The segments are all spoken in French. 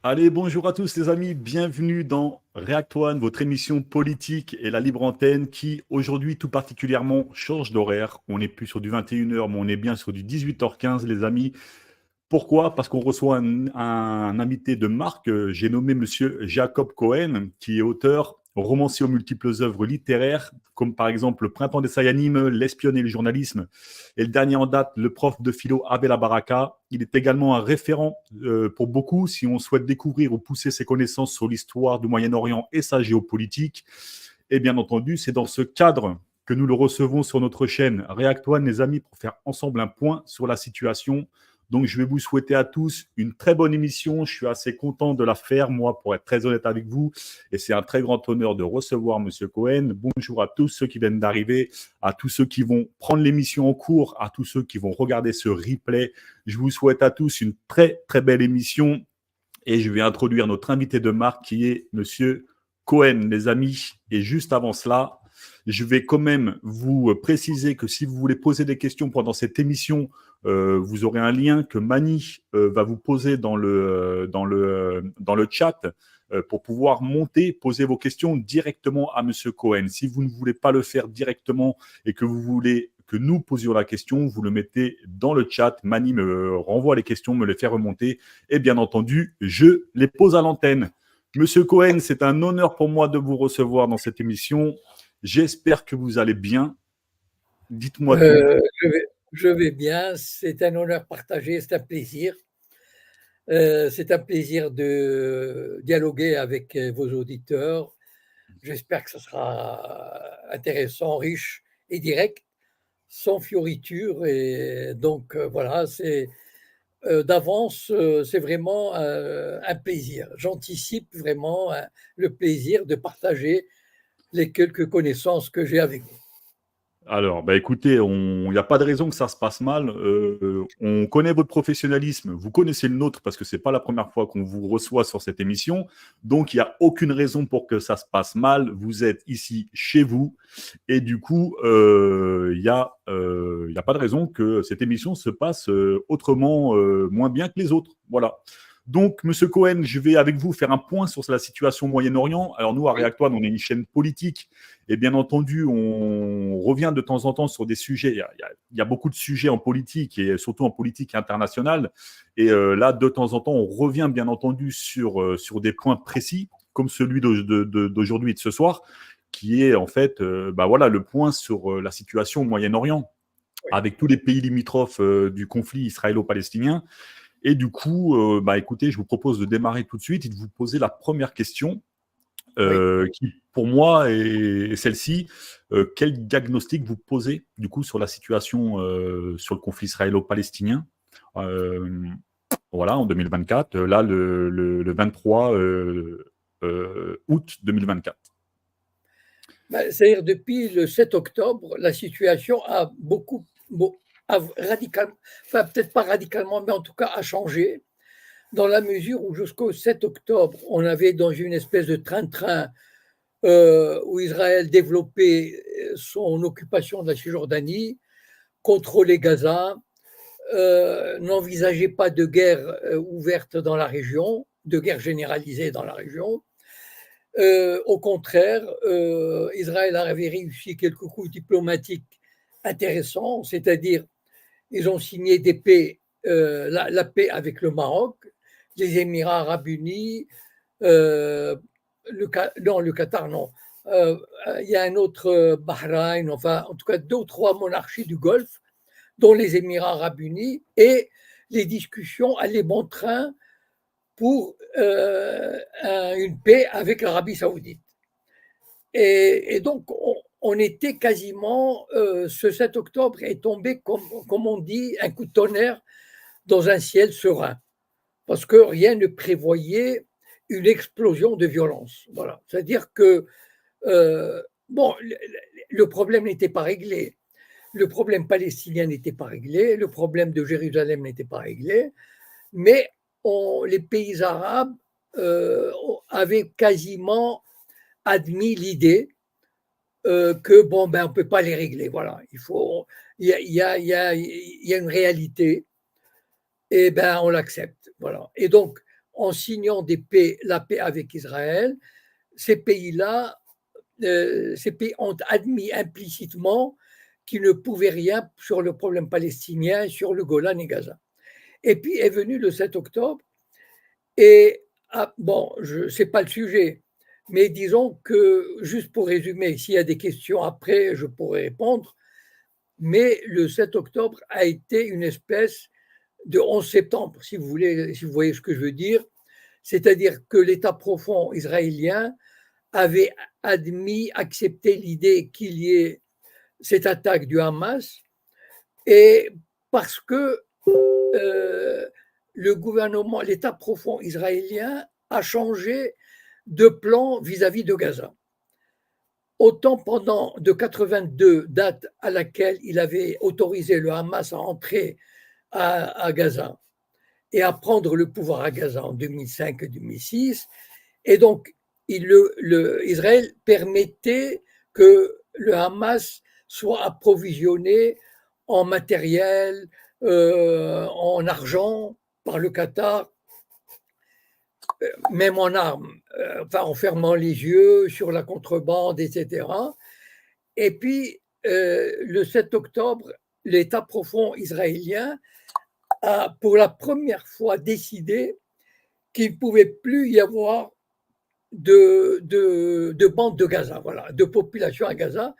Allez, bonjour à tous les amis, bienvenue dans React One, votre émission politique et la libre antenne qui aujourd'hui tout particulièrement change d'horaire. On n'est plus sur du 21h, mais on est bien sur du 18h15 les amis. Pourquoi? Parce qu'on reçoit un invité de marque, j'ai nommé Monsieur Jacob Cohen, qui est auteur, romancier aux multiples œuvres littéraires, comme par exemple Le Printemps des Sayanim, L'Espionne et le journalisme, et le dernier en date, Le prof de philo Abel Baraka. Il est également un référent pour beaucoup si on souhaite découvrir ou pousser ses connaissances sur l'histoire du Moyen-Orient et sa géopolitique. Et bien entendu, c'est dans ce cadre que nous le recevons sur notre chaîne React One, les amis, pour faire ensemble un point sur la situation. Donc, je vais vous souhaiter à tous une très bonne émission. Je suis assez content de la faire, moi, pour être très honnête avec vous. Et c'est un très grand honneur de recevoir Monsieur Cohen. Bonjour à tous ceux qui viennent d'arriver, à tous ceux qui vont prendre l'émission en cours, à tous ceux qui vont regarder ce replay. Je vous souhaite à tous une très, très belle émission. Et je vais introduire notre invité de marque qui est Monsieur Cohen, les amis. Et juste avant cela, je vais quand même vous préciser que si vous voulez poser des questions pendant cette émission, vous aurez un lien que Mani va vous poser dans le chat pour pouvoir poser vos questions directement à Monsieur Cohen. Si vous ne voulez pas le faire directement et que vous voulez que nous posions la question, vous le mettez dans le chat. Mani me renvoie les questions, me les fait remonter et bien entendu, je les pose à l'antenne. Monsieur Cohen, c'est un honneur pour moi de vous recevoir dans cette émission. J'espère que vous allez bien. Dites-moi tout. Je vais bien, c'est un honneur partagé, c'est un plaisir. C'est un plaisir de dialoguer avec vos auditeurs. J'espère que ce sera intéressant, riche et direct, sans fioritures. Et donc voilà, c'est d'avance, c'est vraiment un plaisir. J'anticipe vraiment le plaisir de partager les quelques connaissances que j'ai avec vous. Alors, bah écoutez, il n'y a pas de raison que ça se passe mal. On connaît votre professionnalisme, vous connaissez le nôtre parce que c'est pas la première fois qu'on vous reçoit sur cette émission. Donc, il n'y a aucune raison pour que ça se passe mal. Vous êtes ici chez vous. Et du coup, il n'y a pas de raison que cette émission se passe autrement, moins bien que les autres. Voilà. Donc, Monsieur Cohen, je vais avec vous faire un point sur la situation au Moyen-Orient. Alors, nous, à Oui. React One, on est une chaîne politique. Et bien entendu, on revient de temps en temps sur des sujets. Il y a beaucoup de sujets en politique et surtout en politique internationale. Et là, de temps en temps, on revient bien entendu sur des points précis, comme celui d'aujourd'hui et de ce soir, qui est en fait voilà, le point sur la situation au Moyen-Orient, Oui. avec tous les pays limitrophes du conflit israélo-palestinien. Et du coup, écoutez, je vous propose de démarrer tout de suite et de vous poser la première question. Oui. Qui, pour moi, est celle-ci. Quel diagnostic vous posez, du coup, sur la situation, sur le conflit israélo-palestinien voilà, en 2024, là, le 23 août 2024. C'est-à-dire depuis le 7 octobre, la situation a radicalement, enfin peut-être pas radicalement, mais en tout cas a changé, dans la mesure où jusqu'au 7 octobre, on avait dans une espèce de train-train où Israël développait son occupation de la Cisjordanie, contrôlait Gaza, n'envisageait pas de guerre ouverte dans la région, de guerre généralisée dans la région. Au contraire, Israël avait réussi quelques coups diplomatiques intéressants, c'est-à-dire ils ont signé des paix, la paix avec le Maroc, les Émirats arabes unis, le Qatar, non. Il y a un autre Bahreïn, enfin en tout cas 2 ou 3 monarchies du Golfe, dont les Émirats arabes unis, et les discussions allaient bon train pour une paix avec l'Arabie saoudite. Et donc, on était quasiment, ce 7 octobre est tombé, comme on dit, un coup de tonnerre dans un ciel serein, parce que rien ne prévoyait une explosion de violence. Voilà. C'est-à-dire que, bon, le problème n'était pas réglé. Le problème palestinien n'était pas réglé, le problème de Jérusalem n'était pas réglé, mais les pays arabes avaient quasiment admis l'idée que bon, ben, on ne peut pas les régler. Voilà, il y a une réalité, et ben on l'accepte. Voilà. Et donc, en signant la paix avec Israël, ces pays-là, ces pays ont admis implicitement qu'ils ne pouvaient rien sur le problème palestinien, sur le Golan et Gaza. Et puis est venu le 7 octobre, et bon, ce n'est pas le sujet, mais disons que, juste pour résumer, s'il y a des questions après, je pourrai répondre, mais le 7 octobre a été une espèce de 11 septembre, si vous voulez, si vous voyez ce que je veux dire, c'est-à-dire que l'État profond israélien avait accepté l'idée qu'il y ait cette attaque du Hamas, et parce que le gouvernement, l'État profond israélien a changé de plan vis-à-vis de Gaza. Autant pendant de 82, date à laquelle il avait autorisé le Hamas à entrer à Gaza et à prendre le pouvoir à Gaza en 2005-2006, et donc Israël permettait que le Hamas soit approvisionné en matériel, en argent par le Qatar, même en armes, enfin, en fermant les yeux sur la contrebande, etc. Et puis, le 7 octobre, l'État profond israélien a pour la première fois décidé qu'il ne pouvait plus y avoir de bande de Gaza, voilà, de population à Gaza,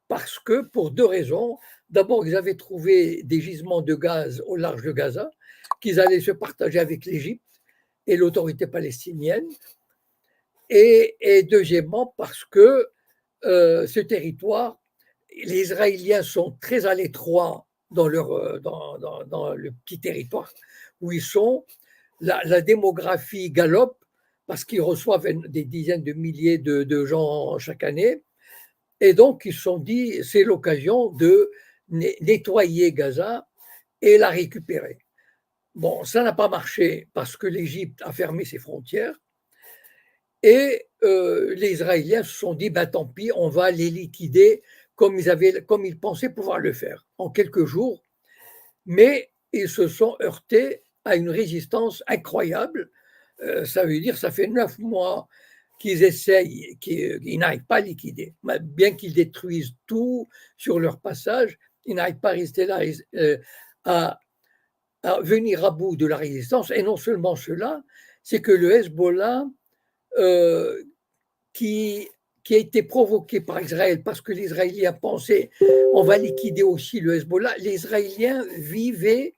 parce que pour deux raisons. D'abord, ils avaient trouvé des gisements de gaz au large de Gaza qu'ils allaient se partager avec l'Égypte et l'autorité palestinienne. Et deuxièmement, parce que ce territoire, les Israéliens sont très à l'étroit dans le petit territoire où ils sont. La démographie galope parce qu'ils reçoivent des dizaines de milliers de gens chaque année. Et donc, ils se sont dit, c'est l'occasion de nettoyer Gaza et la récupérer. Bon, ça n'a pas marché parce que l'Égypte a fermé ses frontières. Et les Israéliens se sont dit, bah, tant pis, on va les liquider comme ils pensaient pouvoir le faire en quelques jours. Mais ils se sont heurtés à une résistance incroyable. Ça veut dire, ça fait 9 mois qu'ils essayent, qu'ils n'arrivent pas à liquider. Bien qu'ils détruisent tout sur leur passage, ils n'arrivent pas à rester là, à venir à bout de la résistance. Et non seulement cela, c'est que le Hezbollah, qui a été provoqué par Israël parce que les Israéliens pensaient on va liquider aussi le Hezbollah, les Israéliens vivent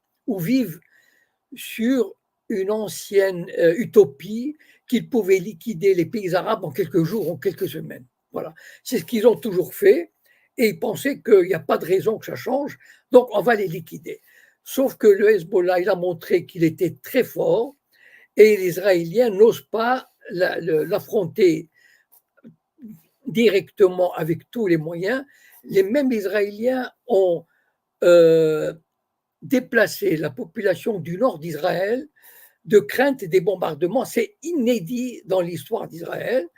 sur une ancienne utopie qu'ils pouvaient liquider les pays arabes en quelques jours, en quelques semaines. Voilà. C'est ce qu'ils ont toujours fait, et ils pensaient qu'il n'y a pas de raison que ça change, donc on va les liquider. Sauf que le Hezbollah, il a montré qu'il était très fort, et les Israéliens n'osent pas l'affronter directement avec tous les moyens. Les mêmes Israéliens ont déplacé la population du nord d'Israël de crainte des bombardements. C'est inédit dans l'histoire d'Israël.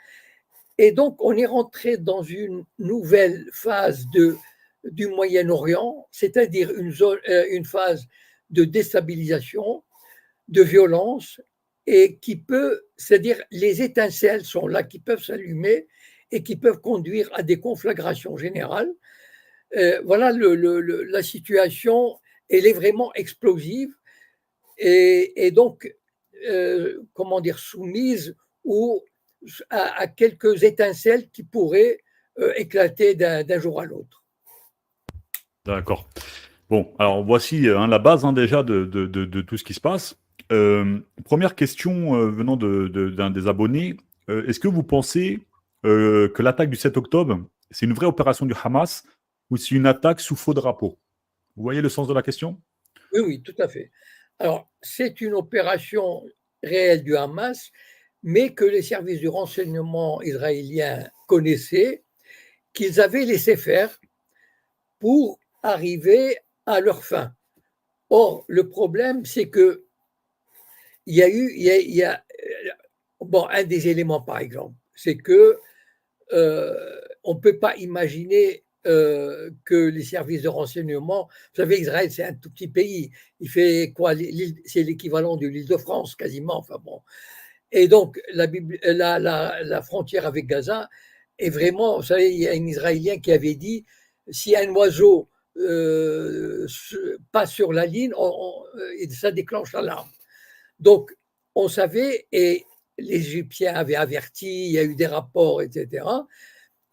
Et donc, on est rentré dans une nouvelle phase du Moyen-Orient, c'est-à-dire une phase de déstabilisation, de violence, et c'est-à-dire les étincelles sont là, qui peuvent s'allumer et qui peuvent conduire à des conflagrations générales. Voilà la situation, elle est vraiment explosive. Et donc, comment dire, soumise à quelques étincelles qui pourraient éclater d'un jour à l'autre. D'accord. Bon, alors voici la base déjà de tout ce qui se passe. Première question venant d'un des abonnés. Est-ce que vous pensez que l'attaque du 7 octobre, c'est une vraie opération du Hamas ou c'est une attaque sous faux drapeau? Vous voyez le sens de la question? Oui, oui, tout à fait. Alors, c'est une opération réelle du Hamas, mais que les services du renseignement israélien connaissaient, qu'ils avaient laissé faire pour arriver à leur fin. Or, le problème, c'est que il y a bon, un des éléments, par exemple, c'est que on ne peut pas imaginer que les services de renseignement, vous savez, Israël, c'est un tout petit pays. Il fait quoi? C'est l'équivalent de l'Île-de-France, quasiment. Enfin bon. Et donc, la frontière avec Gaza est vraiment, vous savez, il y a un Israélien qui avait dit, si un oiseau passe sur la ligne, ça déclenche l'alarme. Donc, on savait, et les Égyptiens avaient averti, il y a eu des rapports, etc.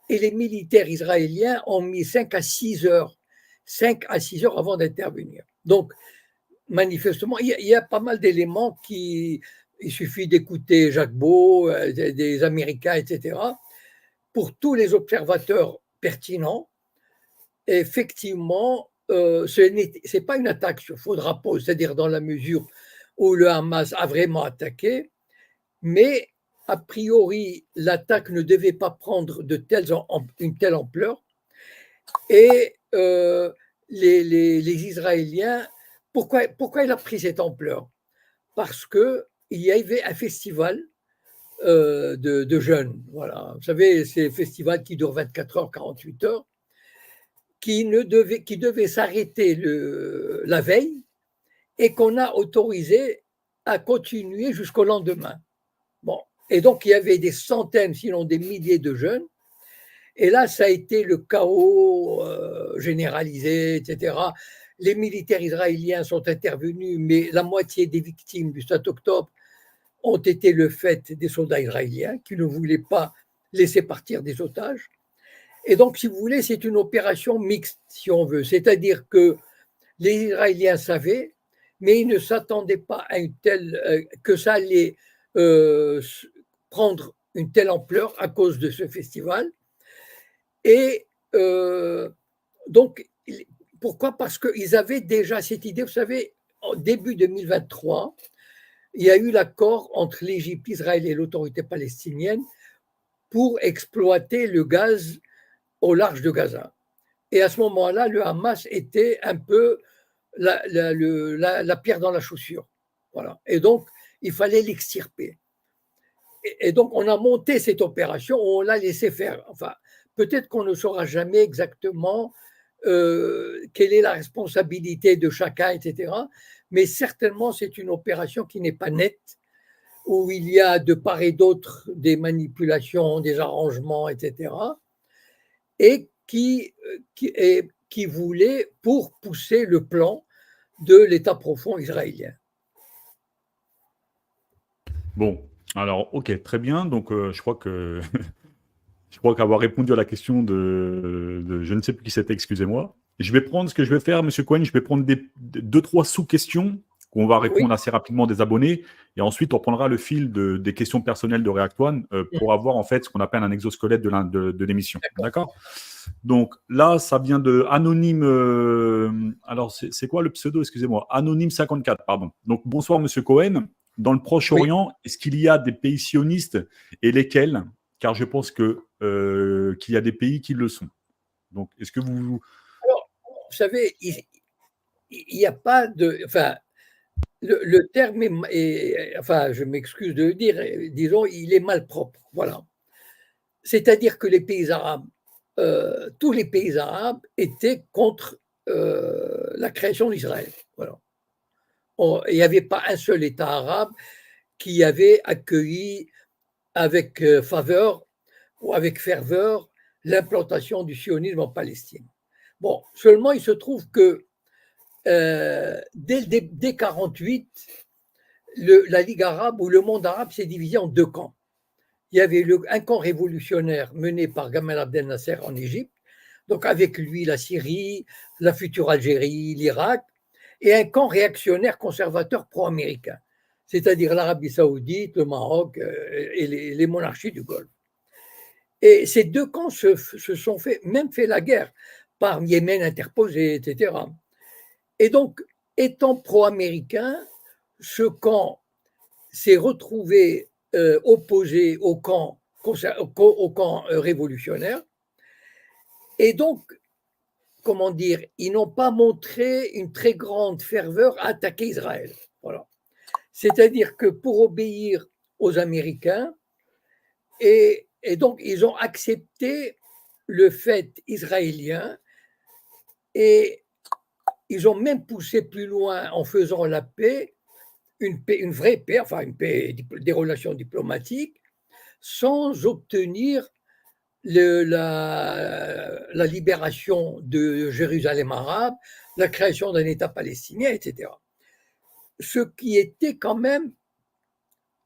Et les militaires israéliens ont mis 5 à 6 heures, 5 à 6 heures avant d'intervenir. Donc, manifestement, il y a pas mal d'éléments qui. Il suffit d'écouter Jacques Beau, des Américains, etc. Pour tous les observateurs pertinents, effectivement, ce n'est pas une attaque sur faux drapeau, c'est-à-dire dans la mesure où le Hamas a vraiment attaqué, mais a priori, l'attaque ne devait pas prendre une telle ampleur. Et les Israéliens, pourquoi il a pris cette ampleur? Parce qu'il y avait un festival de jeunes. Voilà. Vous savez, ces festivals qui durent 24 heures, 48 heures, qui devait s'arrêter la veille et qu'on a autorisé à continuer jusqu'au lendemain. Bon. Et donc, il y avait des centaines, sinon des milliers de jeunes. Et là, ça a été le chaos généralisé, etc. Les militaires israéliens sont intervenus, mais la moitié des victimes du 7 octobre ont été le fait des soldats israéliens qui ne voulaient pas laisser partir des otages. Et donc, si vous voulez, c'est une opération mixte, si on veut. C'est-à-dire que les Israéliens savaient, mais ils ne s'attendaient pas à que ça allait prendre une telle ampleur à cause de ce festival. Et donc, pourquoi? Parce qu'ils avaient déjà cette idée, vous savez, en début 2023, il y a eu l'accord entre l'Égypte, Israël et l'autorité palestinienne pour exploiter le gaz au large de Gaza. Et à ce moment-là, le Hamas était un peu la pierre dans la chaussure. Voilà. Et donc, il fallait l'extirper. Et donc, on a monté cette opération, on l'a laissé faire. Enfin, peut-être qu'on ne saura jamais exactement quelle est la responsabilité de chacun, etc. Mais certainement, c'est une opération qui n'est pas nette, où il y a de part et d'autre des manipulations, des arrangements, etc. Et qui voulait pour pousser le plan de l'État profond israélien. Bon, alors, ok, très bien. Donc, je crois qu'avoir répondu à la question je ne sais plus qui c'était, excusez-moi. Je vais prendre ce que je vais faire, Monsieur Cohen, je vais prendre deux, trois sous-questions qu'on va Oui. répondre assez rapidement des abonnés. Et ensuite, on prendra le fil des questions personnelles de React-One pour avoir en fait ce qu'on appelle un exosquelette de l'émission. D'accord? Donc là, ça vient de Anonyme. Alors, c'est quoi le pseudo? Excusez-moi. Anonyme 54, pardon. Donc, bonsoir, Monsieur Cohen. Dans le Proche-Orient, est-ce qu'il y a des pays sionistes et lesquels? Car je pense qu'il y a des pays qui le sont. Donc, est-ce que vous... Alors, vous savez, il n'y a pas de... Enfin, le terme enfin, je m'excuse de le dire, disons, il est malpropre. Voilà. C'est-à-dire que les pays arabes, tous les pays arabes étaient contre la création d'Israël. Voilà. Il n'y avait pas un seul État arabe qui avait accueilli avec faveur ou avec ferveur l'implantation du sionisme en Palestine. Bon, seulement il se trouve que dès 1948, la Ligue arabe ou le monde arabe s'est divisé en deux camps. Il y avait un camp révolutionnaire mené par Gamal Abdel Nasser en Égypte, donc avec lui la Syrie, la future Algérie, l'Irak, et un camp réactionnaire conservateur pro-américain, c'est-à-dire l'Arabie saoudite, le Maroc et les monarchies du Golfe. Et ces deux camps se sont même fait la guerre par Yémen interposé, etc. Et donc, étant pro-américain, ce camp s'est retrouvé opposé au camp révolutionnaire. Et donc, comment dire, ils n'ont pas montré une très grande ferveur à attaquer Israël. Voilà. C'est-à-dire que pour obéir aux Américains, et donc ils ont accepté le fait israélien et ils ont même poussé plus loin en faisant la paix, une vraie paix, enfin une paix, des relations diplomatiques, sans obtenir la libération de Jérusalem arabe, la création d'un État palestinien, etc. Ce qui était quand même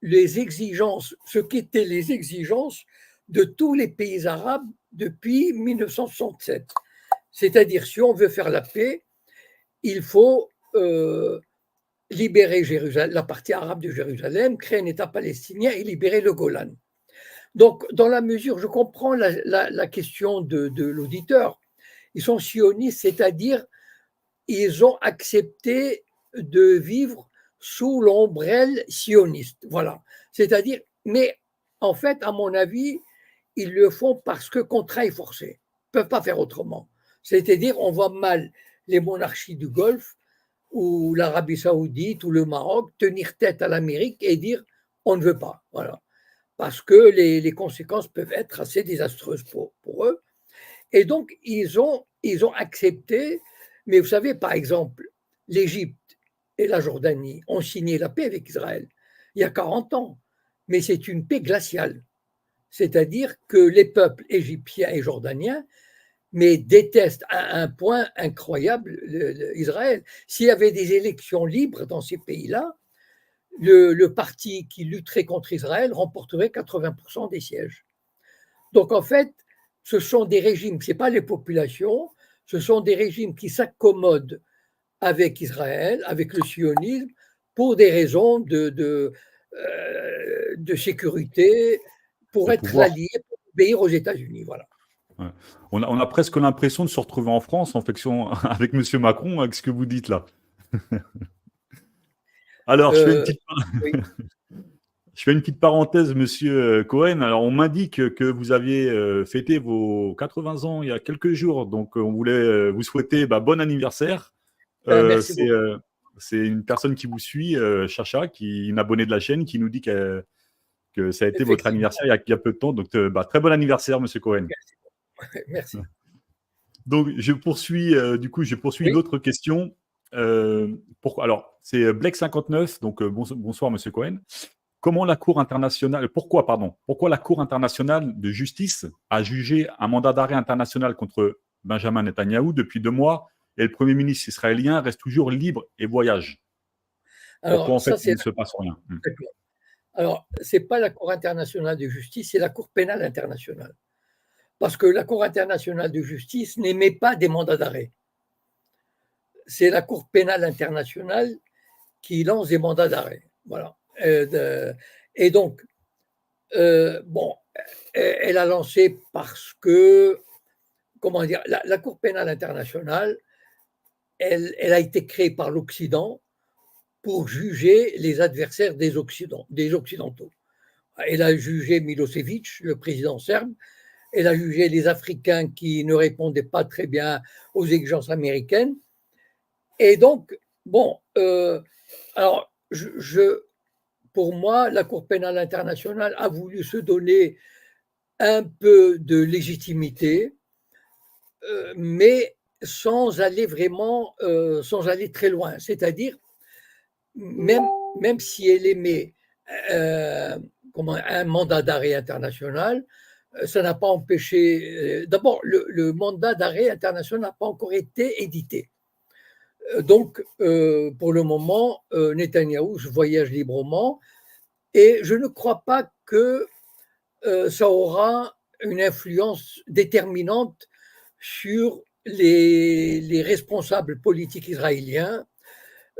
ce qu'étaient les exigences de tous les pays arabes depuis 1967. C'est-à-dire, si on veut faire la paix, il faut libérer la partie arabe de Jérusalem, créer un État palestinien et libérer le Golan. Donc, dans la mesure, je comprends la question de l'auditeur, ils sont sionistes, c'est-à-dire ils ont accepté de vivre sous l'ombrelle sioniste. Voilà. C'est-à-dire, mais en fait, à mon avis, ils le font parce que contraint et forcé. Ils ne peuvent pas faire autrement. C'est-à-dire, on voit mal les monarchies du Golfe ou l'Arabie Saoudite ou le Maroc tenir tête à l'Amérique et dire on ne veut pas. Voilà. Parce que les conséquences peuvent être assez désastreuses pour eux. Et donc, ils ont accepté, mais vous savez, par exemple, l'Égypte et la Jordanie ont signé la paix avec Israël il y a 40 ans, mais c'est une paix glaciale. C'est-à-dire que les peuples égyptiens et jordaniens mais détestent à un point incroyable Israël. S'il y avait des élections libres dans ces pays-là, le parti qui lutterait contre Israël remporterait 80% des sièges. Donc en fait, ce sont des régimes, ce n'est pas les populations, ce sont des régimes qui s'accommodent avec Israël, avec le sionisme, pour des raisons de sécurité, pour de être pouvoir. alliés, pour obéir aux États-Unis. Voilà. Ouais. On a presque l'impression de se retrouver en France avec Monsieur Macron, avec ce que vous dites là. Alors, Euh, oui. je fais une petite parenthèse, Monsieur Cohen. Alors, on m'indique que vous aviez fêté vos 80 ans il y a quelques jours, donc on voulait vous souhaiter bon anniversaire. Euh, Merci c'est beaucoup. euh, c'est une personne qui vous suit, Chacha, une abonnée de la chaîne, qui nous dit que ça a été votre Effectivement. anniversaire il y a peu de temps. Donc, très bon anniversaire, Monsieur Cohen. Merci. Donc, je poursuis Oui. l'autre question. Alors, c'est Black59, donc bonsoir, Monsieur Cohen. Pourquoi la Cour internationale de justice a jugé un mandat d'arrêt international contre Benjamin Netanyahou depuis 2 mois et le Premier ministre israélien reste toujours libre et voyage? Pourquoi, Alors, en fait, ça, il c'est ne se passe rien? d'accord. Alors, c'est pas la Cour internationale de justice, c'est la Cour pénale internationale. Parce que la Cour internationale de justice n'émet pas des mandats d'arrêt. C'est la Cour pénale internationale qui lance des mandats d'arrêt. Voilà. Et donc, bon, elle a lancé parce que, comment dire, la Cour pénale internationale, elle a été créée par l'Occident pour juger les adversaires des Occidentaux. Elle a jugé Milosevic, le président serbe. Elle a jugé les Africains qui ne répondaient pas très bien aux exigences américaines. Et donc, bon, alors, pour moi, la Cour pénale internationale a voulu se donner un peu de légitimité, mais sans aller vraiment, sans aller très loin. C'est-à-dire, même, même si elle émet euh, un mandat d'arrêt international, ça n'a pas empêché. D'abord, le mandat d'arrêt international n'a pas encore été édité. Donc, pour le moment, Netanyahou voyage librement et je ne crois pas que ça aura une influence déterminante sur les responsables politiques israéliens.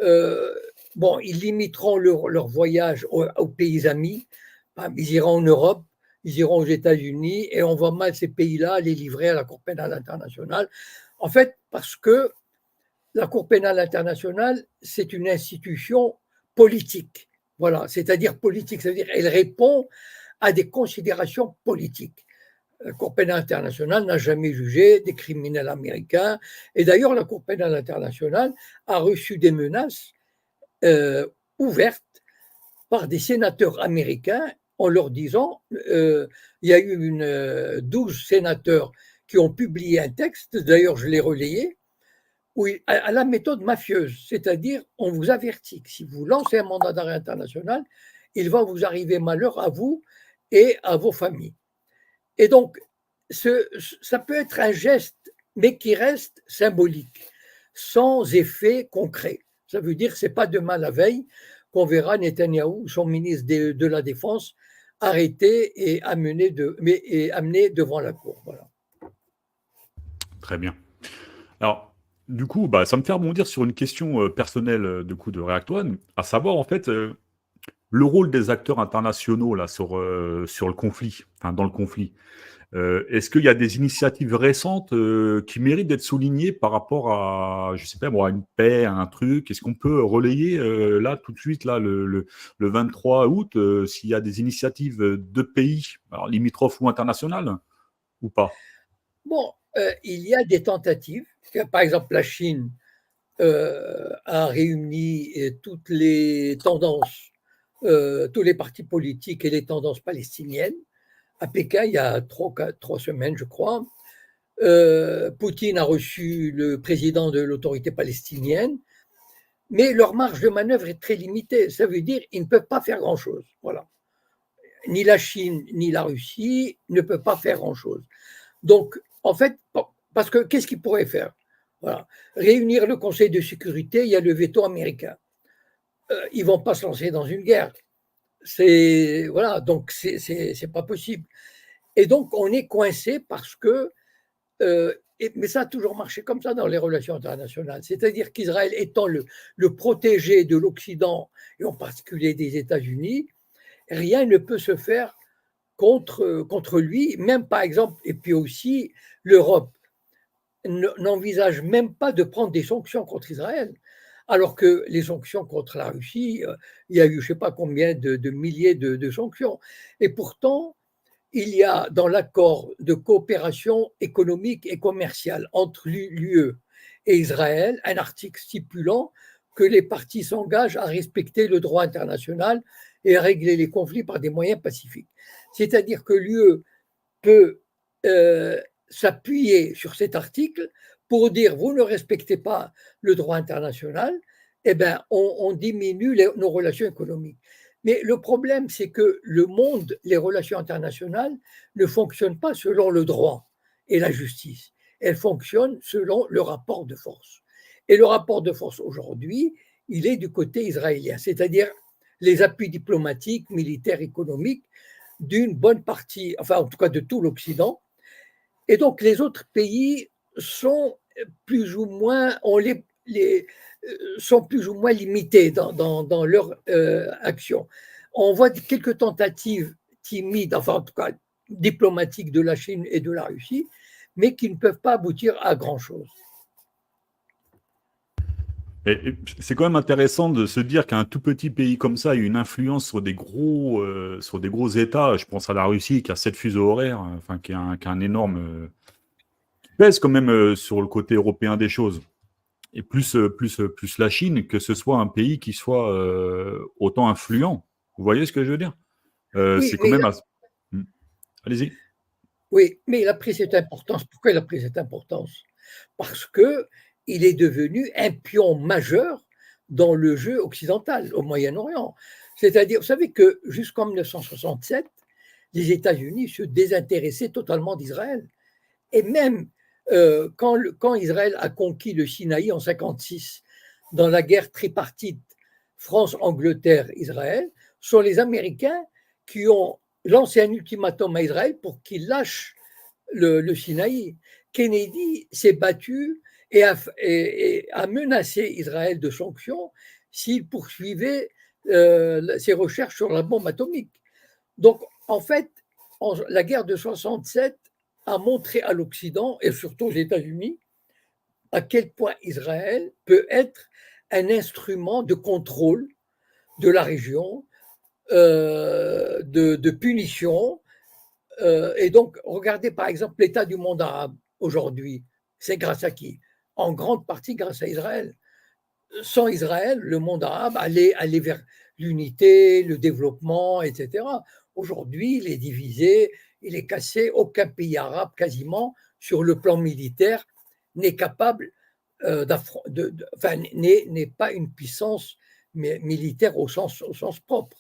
Euh, bon, ils limiteront leur voyage aux pays amis. Ils iront en Europe, ils iront aux États-Unis et on voit mal ces pays-là les livrer à la Cour pénale internationale. En fait, parce que la Cour pénale internationale, c'est une institution politique. Voilà, c'est-à-dire politique, c'est-à-dire elle répond à des considérations politiques. La Cour pénale internationale n'a jamais jugé des criminels américains. Et d'ailleurs, la Cour pénale internationale a reçu des menaces ouvertes par des sénateurs américains en leur disant, il y a eu 12 sénateurs qui ont publié un texte, d'ailleurs je l'ai relayé, où à la méthode mafieuse, c'est-à-dire on vous avertit que si vous lancez un mandat d'arrêt international, il va vous arriver malheur à vous et à vos familles. Et donc, ça peut être un geste, mais qui reste symbolique, sans effet concret. Ça veut dire que ce n'est pas demain la veille qu'on verra Netanyahou, son ministre de la Défense, arrêté et amené devant la cour. Voilà. Très bien. Alors, du coup, bah, ça me fait rebondir sur une question personnelle du coup, de React-One, à savoir en fait le rôle des acteurs internationaux là, sur le conflit, enfin dans le conflit. Est-ce qu'il y a des initiatives récentes qui méritent d'être soulignées par rapport à, je sais pas moi, à une paix, à un truc? Est-ce qu'on peut relayer là tout de suite, là, le 23 août, s'il y a des initiatives de pays, alors limitrophes ou internationales, ou pas? Bon, il y a des tentatives. Par exemple, la Chine a réuni toutes les tendances, tous les partis politiques et les tendances palestiniennes à Pékin il y a 3 semaines, je crois. Poutine a reçu le président de l'autorité palestinienne, mais leur marge de manœuvre est très limitée. Ça veut dire qu'ils ne peuvent pas faire grand-chose. Voilà. Ni la Chine ni la Russie ne peuvent pas faire grand-chose. Donc, en fait, parce que qu'est-ce qu'ils pourraient faire? Voilà. Réunir le Conseil de sécurité, il y a le veto américain. Ils ne vont pas se lancer dans une guerre. Voilà, donc c'est pas possible. Et donc, on est coincé parce que, mais ça a toujours marché comme ça dans les relations internationales, c'est-à-dire qu'Israël étant le protégé de l'Occident, et en particulier des États-Unis, rien ne peut se faire contre lui, même par exemple, et puis aussi l'Europe n'envisage même pas de prendre des sanctions contre Israël, alors que les sanctions contre la Russie, il y a eu je ne sais pas combien de milliers de sanctions. Et pourtant, il y a dans l'accord de coopération économique et commerciale entre l'UE et Israël un article stipulant que les parties s'engagent à respecter le droit international et à régler les conflits par des moyens pacifiques. C'est-à-dire que l'UE peut s'appuyer sur cet article pour dire vous ne respectez pas le droit international, eh ben, on diminue nos relations économiques. Mais le problème, c'est que le monde, les relations internationales, ne fonctionnent pas selon le droit et la justice. Elles fonctionnent selon le rapport de force. Et le rapport de force aujourd'hui, il est du côté israélien, c'est-à-dire les appuis diplomatiques, militaires, économiques d'une bonne partie, enfin en tout cas de tout l'Occident. Et donc les autres pays sont plus ou moins, sont plus ou moins limités dans leur action. On voit quelques tentatives timides, enfin en tout cas diplomatiques de la Chine et de la Russie, mais qui ne peuvent pas aboutir à grand-chose. Et c'est quand même intéressant de se dire qu'un tout petit pays comme ça a une influence sur des gros États. Je pense à la Russie qui a 7 fuseaux horaires, enfin qui a un énorme, qui pèse quand même sur le côté européen des choses. Et plus la Chine, que ce soit un pays qui soit autant influent. Vous voyez ce que je veux dire? Oui, C'est quand même. Hmm. Allez-y. oui, mais il a pris cette importance. Pourquoi il a pris cette importance? Parce qu'il est devenu un pion majeur dans le jeu occidental au Moyen-Orient. C'est-à-dire, vous savez que jusqu'en 1967, les États-Unis se désintéressaient totalement d'Israël. Et même quand Israël a conquis le Sinaï en 1956, dans la guerre tripartite France, Angleterre, Israël, sont les Américains qui ont lancé un ultimatum à Israël pour qu'il lâche le Sinaï. Kennedy s'est battu et a menacé Israël de sanctions s'il poursuivait ses recherches sur la bombe atomique. Donc, en fait, la guerre de 67 a montré à l'Occident et surtout aux États-Unis à quel point Israël peut être un instrument de contrôle de la région, de punition. Et donc, regardez par exemple l'état du monde arabe aujourd'hui. C'est grâce à qui? En grande partie grâce à Israël. sans Israël, le monde arabe allait vers l'unité, le développement, etc. Aujourd'hui, il est divisé, il est cassé. Aucun pays arabe, quasiment, sur le plan militaire, n'est capable enfin, n'est pas une puissance militaire au sens propre.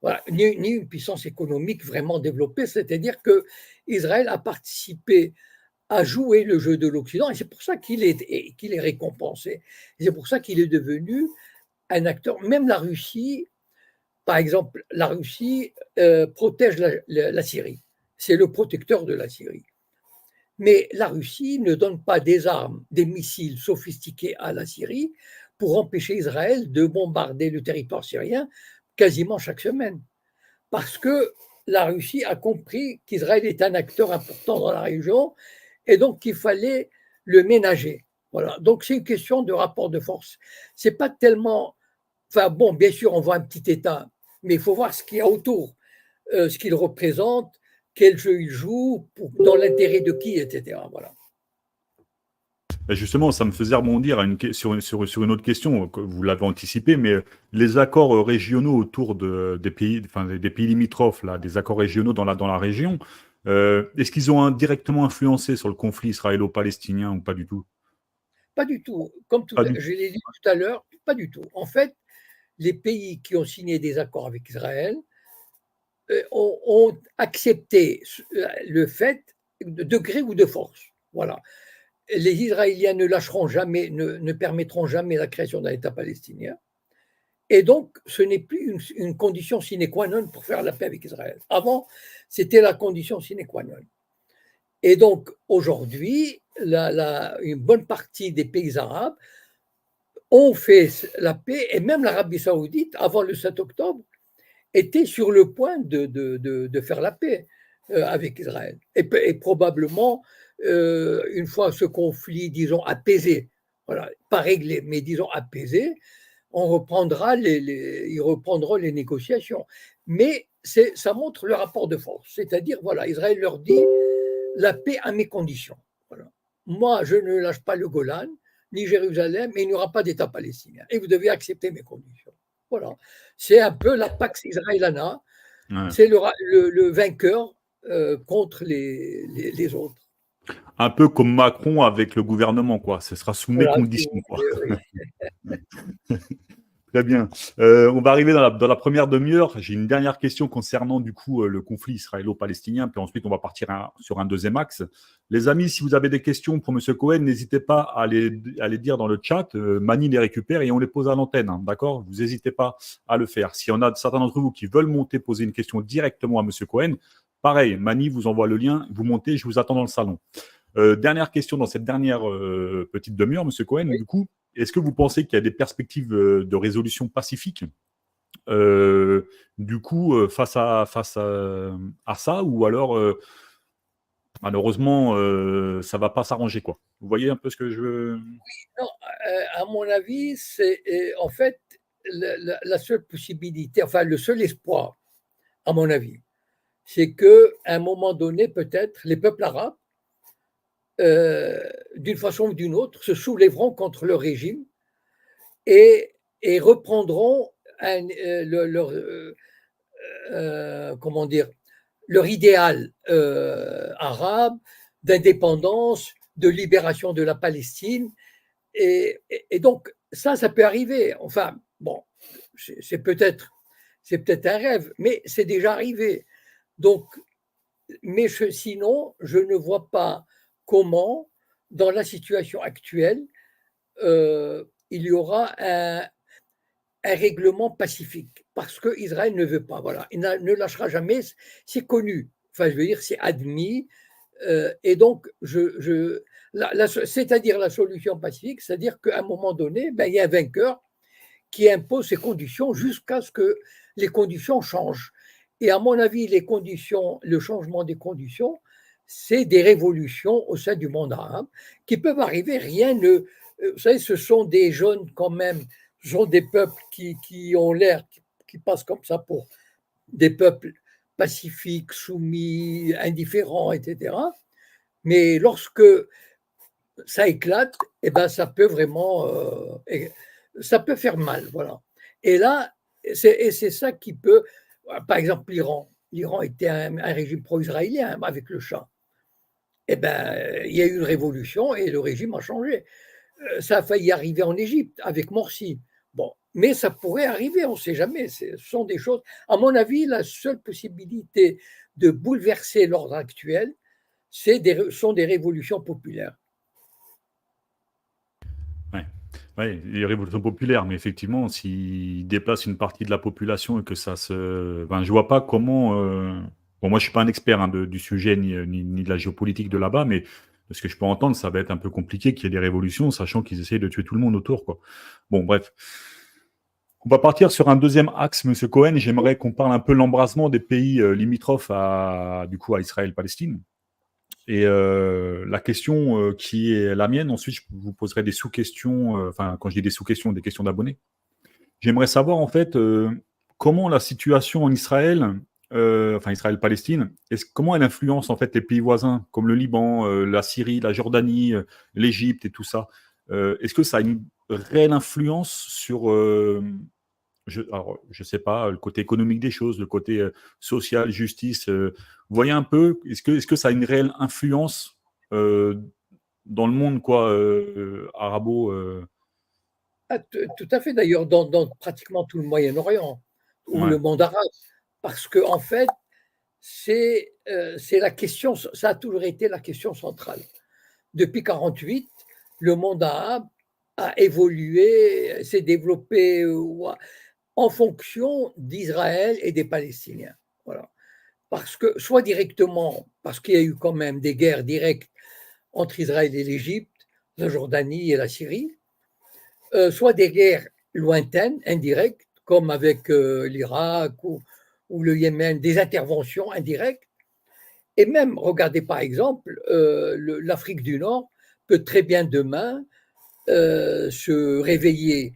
Voilà, ni une puissance économique vraiment développée, c'est-à-dire que Israël a participé à jouer le jeu de l'Occident et c'est pour ça qu'il est récompensé. Et c'est pour ça qu'il est devenu un acteur. Même la Russie, par exemple, la Russie protège la Syrie. C'est le protecteur de la Syrie. Mais la Russie ne donne pas des armes, des missiles sophistiqués à la Syrie pour empêcher Israël de bombarder le territoire syrien quasiment chaque semaine. Parce que la Russie a compris qu'Israël est un acteur important dans la région et donc qu'il fallait le ménager. Voilà. Donc c'est une question de rapport de force. C'est pas tellement. Enfin bon, bien sûr, on voit un petit État, mais il faut voir ce qu'il y a autour, ce qu'il représente, quel jeu il joue, dans l'intérêt de qui, etc. Voilà. Et justement, ça me faisait rebondir sur une autre question, que vous l'avez anticipé, mais les accords régionaux autour des pays, enfin, des pays limitrophes, là, des accords régionaux dans la région, est-ce qu'ils ont directement influencé sur le conflit israélo-palestinien ou pas du tout? Pas du tout. Comme Pas du je l'ai dit tout à l'heure, pas du tout. En fait, les pays qui ont signé des accords avec Israël ont accepté le fait de gré ou de force. Voilà. Les Israéliens ne lâcheront jamais, ne permettront jamais la création d'un État palestinien. Et donc, ce n'est plus une condition sine qua non pour faire la paix avec Israël. Avant, c'était la condition sine qua non. Et donc, aujourd'hui, une bonne partie des pays arabes ont fait la paix, et même l'Arabie saoudite, avant le 7 octobre, était sur le point de faire la paix avec Israël. Et probablement, une fois ce conflit, disons, apaisé, voilà, pas réglé, mais disons apaisé, ils reprendront les négociations. Mais ça montre le rapport de force, c'est-à-dire, voilà, Israël leur dit la paix à mes conditions. Voilà. Moi, je ne lâche pas le Golan, ni Jérusalem, et il n'y aura pas d'État palestinien. Et vous devez accepter mes conditions. Voilà. C'est un peu la Pax Israelana, Ouais. c'est le vainqueur contre les autres. Un peu comme Macron avec le gouvernement, quoi. Ce sera sous mes Voilà, si conditions, vous quoi. voulez, Très bien. On va arriver dans la première demi-heure. J'ai une dernière question concernant du coup le conflit israélo-palestinien, puis ensuite on va partir sur un deuxième axe. Les amis, si vous avez des questions pour Monsieur Cohen, n'hésitez pas à les dire dans le chat. Mani les récupère et on les pose à l'antenne, hein, d'accord? Vous n'hésitez pas à le faire. S'il y en a certains d'entre vous qui veulent monter, poser une question directement à Monsieur Cohen, pareil, Mani vous envoie le lien, vous montez, je vous attends dans le salon. Dernière question dans cette dernière petite demi-heure, Monsieur Cohen, oui. du coup. Est-ce que vous pensez qu'il y a des perspectives de résolution pacifique du coup face à ça ou alors malheureusement ça va pas s'arranger quoi. Vous voyez un peu ce que je veux. Non, à mon avis, c'est en fait la seule possibilité, enfin le seul espoir, à mon avis, c'est qu'à un moment donné, peut-être, les peuples arabes, d'une façon ou d'une autre, se soulèveront contre le régime et, et reprendront comment dire, leur idéal arabe d'indépendance, de libération de la Palestine. Et donc, ça peut arriver. Enfin, bon, c'est peut-être un rêve, mais c'est déjà arrivé. Donc, mais sinon, je ne vois pas comment, dans la situation actuelle, il y aura un règlement pacifique, parce qu'Israël ne veut pas. Voilà, il ne lâchera jamais, c'est connu. Enfin, je veux dire, c'est admis. Et donc, c'est-à-dire la solution pacifique, c'est-à-dire qu'à un moment donné, ben, il y a un vainqueur qui impose ses conditions jusqu'à ce que les conditions changent. Et à mon avis, le changement des conditions, c'est des révolutions au sein du monde arabe qui peuvent arriver. Rien ne. Vous savez, ce sont des jeunes quand même, ce sont des peuples qui ont l'air, qui passent comme ça pour des peuples pacifiques, soumis, indifférents, etc. Mais lorsque ça éclate, eh ben, ça peut vraiment ça peut faire mal, voilà. Et là, c'est ça qui peut, par exemple, l'Iran. L'Iran était un régime pro-israélien avec le Shah. Eh ben, il y a eu une révolution et le régime a changé. Ça a failli arriver en Égypte avec Morsi. Bon, mais ça pourrait arriver, on ne sait jamais. Ce sont des choses. À mon avis, la seule possibilité de bouleverser l'ordre actuel, sont des révolutions populaires. Ouais. Ouais, les révolutions populaires, mais effectivement, s'ils déplacent une partie de la population et que ça se... Ben, je vois pas comment... Bon, moi, je suis pas un expert hein, du sujet ni de la géopolitique de là-bas, mais de ce que je peux entendre, ça va être un peu compliqué qu'il y ait des révolutions, sachant qu'ils essayent de tuer tout le monde autour, quoi. Bon, bref. On va partir sur un deuxième axe, Monsieur Cohen. J'aimerais qu'on parle un peu de l'embrasement des pays limitrophes du coup, à Israël-Palestine. Et la question qui est la mienne, ensuite je vous poserai des sous-questions, enfin quand je dis des sous-questions, des questions d'abonnés. J'aimerais savoir en fait comment la situation en Israël, enfin Israël-Palestine, comment elle influence en fait les pays voisins comme le Liban, la Syrie, la Jordanie, l'Égypte et tout ça. Est-ce que ça a une réelle influence sur alors, je sais pas, le côté économique des choses, le côté social, justice. Vous voyez un peu, est-ce que ça a une réelle influence euh, dans le monde quoi, arabo Ah, tout à fait, d'ailleurs, dans pratiquement tout le Moyen-Orient ou ouais, le monde arabe. Parce que, en fait, c'est la question, ça a toujours été la question centrale. Depuis 1948, le monde arabe a évolué, s'est développé en fonction d'Israël et des Palestiniens. Voilà. Parce que, soit directement, parce qu'il y a eu quand même des guerres directes entre Israël et l'Égypte, la Jordanie et la Syrie, soit des guerres lointaines, indirectes, comme avec l'Irak ou le Yémen, des interventions indirectes. Et même, regardez par exemple, l'Afrique du Nord peut très bien demain se réveiller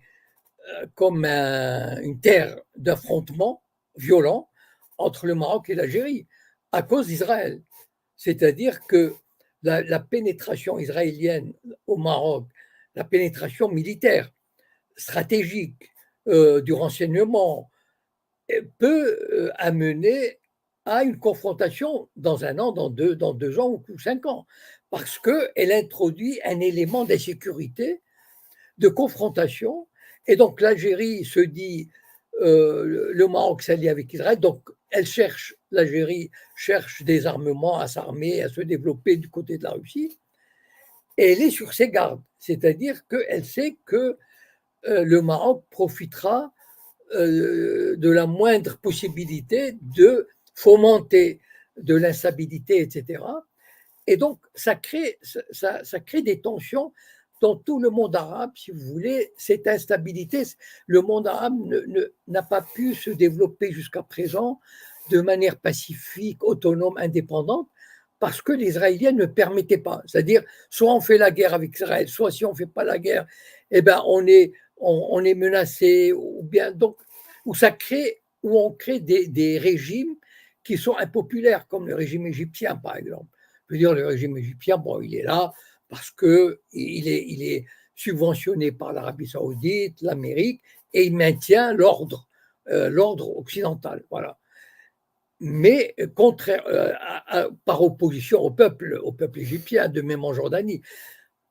comme une terre d'affrontement violent entre le Maroc et l'Algérie à cause d'Israël. C'est-à-dire que la pénétration israélienne au Maroc, la pénétration militaire, stratégique, du renseignement, peut amener à une confrontation dans un an, dans 2 ans ou 5 ans, parce qu'elle introduit un élément d'insécurité, de confrontation, et donc l'Algérie se dit, le Maroc s'allie avec Israël, donc l'Algérie cherche des armements à s'armer, à se développer du côté de la Russie, et elle est sur ses gardes, c'est-à-dire qu'elle sait que le Maroc profitera de la moindre possibilité de fomenter de l'instabilité, etc. Et donc, ça crée des tensions dans tout le monde arabe, si vous voulez, cette instabilité. Le monde arabe n'a pas pu se développer jusqu'à présent de manière pacifique, autonome, indépendante, parce que les Israéliens ne permettaient pas. C'est-à-dire, soit on fait la guerre avec Israël, soit si on ne fait pas la guerre, eh ben on est menacé, ou bien donc, où on crée des régimes qui sont impopulaires, comme le régime égyptien, par exemple. Je veux dire, le régime égyptien, bon, il est là parce qu'il est subventionné par l'Arabie saoudite, l'Amérique, et il maintient l'ordre occidental. Voilà. Mais contraire, par opposition au peuple égyptien, de même en Jordanie.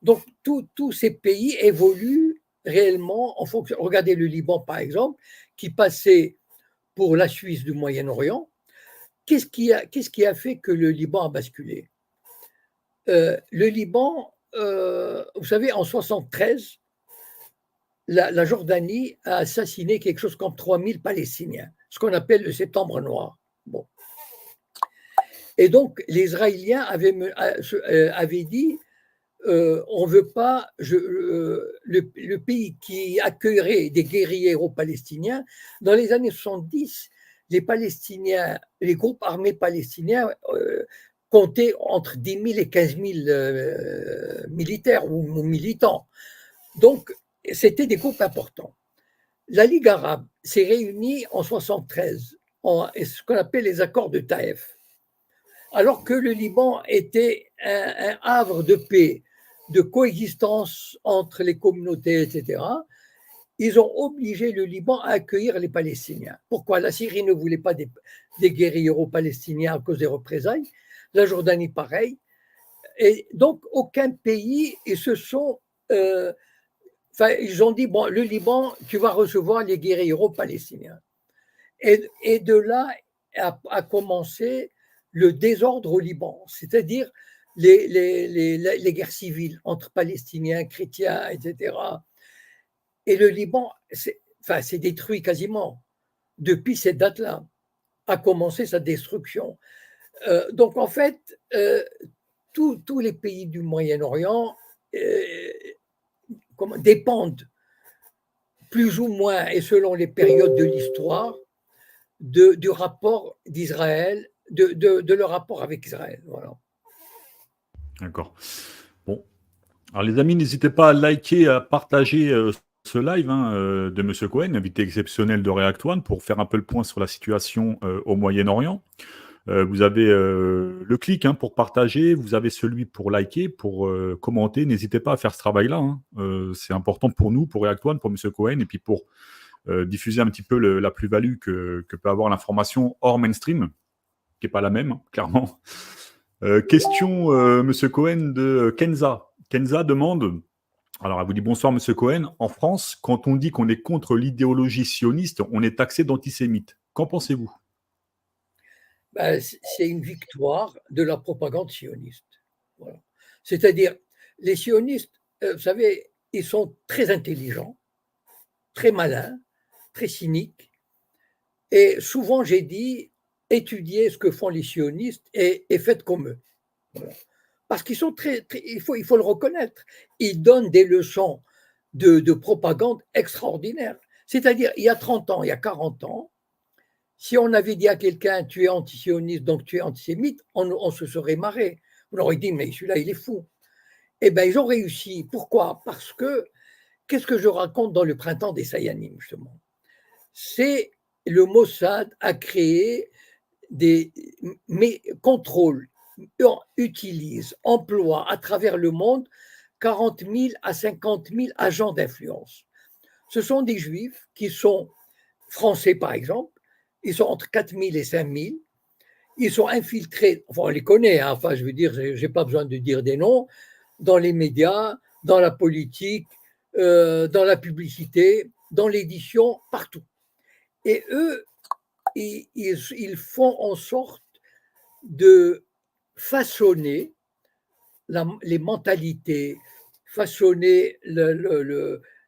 Donc, tous ces pays évoluent réellement en fonction. Regardez le Liban, par exemple, qui passait pour la Suisse du Moyen-Orient. Qu'est-ce qui a fait que le Liban a basculé? Le Liban, vous savez, en 73, la Jordanie a assassiné quelque chose comme 3000 Palestiniens, ce qu'on appelle le septembre noir. Bon. Et donc, les Israéliens avaient dit on ne veut pas, le pays qui accueillerait des guerriers palestiniens, dans les années 70, les Palestiniens, les groupes armés palestiniens comptaient entre 10 000 et 15 000 militaires ou militants. Donc, c'était des groupes importants. La Ligue arabe s'est réunie en 73, ce qu'on appelle les accords de Taïf. Alors que le Liban était un havre de paix, de coexistence entre les communautés, etc., ils ont obligé le Liban à accueillir les Palestiniens. Pourquoi? La Syrie ne voulait pas des guérilleros palestiniens à cause des représailles, la Jordanie pareil, et donc aucun pays, ils se sont, ils ont dit, bon, le Liban, tu vas recevoir les guérilleros palestiniens. Et de là a commencé le désordre au Liban, c'est-à-dire les guerres civiles entre Palestiniens, chrétiens, etc. Et le Liban s'est détruit quasiment. Depuis cette date-là, a commencé sa destruction. Donc en fait, tous les pays du Moyen-Orient dépendent plus ou moins, et selon les périodes de l'histoire, du rapport d'Israël, de leur rapport avec Israël. Voilà. D'accord. Bon. Alors, les amis, n'hésitez pas à liker, à partager ce live de Monsieur Cohen, invité exceptionnel de React One, pour faire un peu le point sur la situation au Moyen-Orient. Vous avez le clic pour partager, vous avez celui pour liker, pour commenter. N'hésitez pas à faire ce travail-là. C'est important pour nous, pour React One, pour Monsieur Cohen, et puis pour diffuser un petit peu la plus-value que peut avoir l'information hors mainstream, qui n'est pas la même, clairement. Question, Monsieur Cohen, de Kenza. Kenza demande, alors elle vous dit bonsoir Monsieur Cohen, en France, quand on dit qu'on est contre l'idéologie sioniste, on est taxé d'antisémite. Qu'en pensez-vous? C'est une victoire de la propagande sioniste. Voilà. C'est-à-dire, les sionistes, vous savez, ils sont très intelligents, très malins, très cyniques. Et souvent, j'ai dit, étudiez ce que font les sionistes et faites comme eux. Voilà. Parce qu'ils sont il faut le reconnaître, ils donnent des leçons de propagande extraordinaires. C'est-à-dire, il y a 30 ans, il y a 40 ans, si on avait dit à quelqu'un, tu es antisioniste, donc tu es antisémite, on se serait marré. On aurait dit, mais celui-là, il est fou. Eh bien, ils ont réussi. Pourquoi? Parce que, qu'est-ce que je raconte dans le printemps des Sayanim, justement? C'est le Mossad a créé des contrôles, utilise, emploie à travers le monde 40 000 à 50 000 agents d'influence. Ce sont des juifs qui sont français, par exemple. Ils sont entre 4 000 et 5 000. Ils sont infiltrés, enfin on les connaît, enfin je veux dire, je n'ai pas besoin de dire des noms, dans les médias, dans la politique, dans la publicité, dans l'édition, partout. Et eux, ils font en sorte de façonner les mentalités, façonner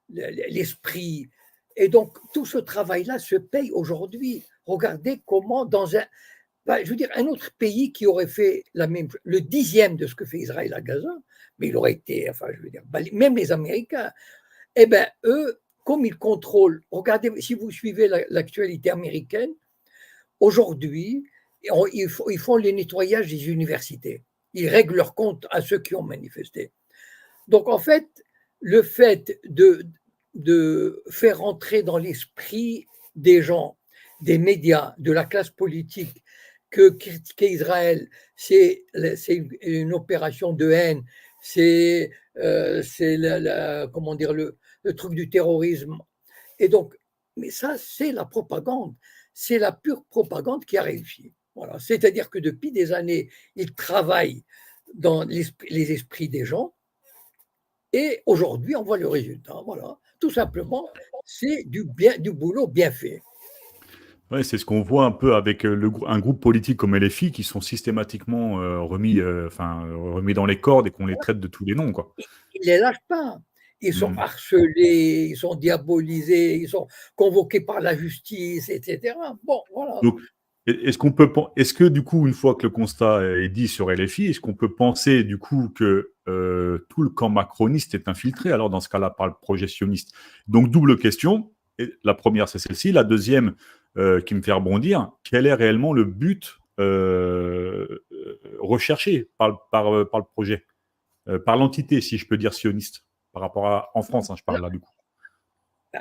l'esprit. Et donc, tout ce travail-là se paye aujourd'hui. Regardez comment, je veux dire, un autre pays qui aurait fait le 10e de ce que fait Israël à Gaza, mais il aurait été, enfin, je veux dire, même les Américains, eh bien, eux, comme ils contrôlent, regardez, si vous suivez l'actualité américaine, aujourd'hui, ils font les nettoyages des universités. Ils règlent leurs comptes à ceux qui ont manifesté. Donc, en fait, le fait de faire entrer dans l'esprit des gens, des médias, de la classe politique, que critiquer Israël, c'est une opération de haine, c'est comment dire, le truc du terrorisme. Et donc, mais ça, c'est la propagande. C'est la pure propagande qui a réussi. Voilà. C'est-à-dire que depuis des années, ils travaillent dans les esprits des gens. Et aujourd'hui, on voit le résultat. Voilà. Tout simplement, c'est du boulot bien fait. Ouais, c'est ce qu'on voit un peu avec un groupe politique comme LFI qui sont systématiquement remis dans les cordes et qu'on les traite de tous les noms, quoi. Ils ne les lâchent pas. Ils sont harcelés, ils sont diabolisés, ils sont convoqués par la justice, etc. Bon, voilà. Donc, est-ce que du coup, une fois que le constat est dit sur LFI, est-ce qu'on peut penser du coup que tout le camp macroniste est infiltré, alors dans ce cas-là, par le projet sioniste? Donc, double question. Et la première, c'est celle-ci. La deuxième, qui me fait rebondir, quel est réellement le but recherché par le projet, par l'entité, si je peux dire, sioniste, par rapport en France, je parle là du coup.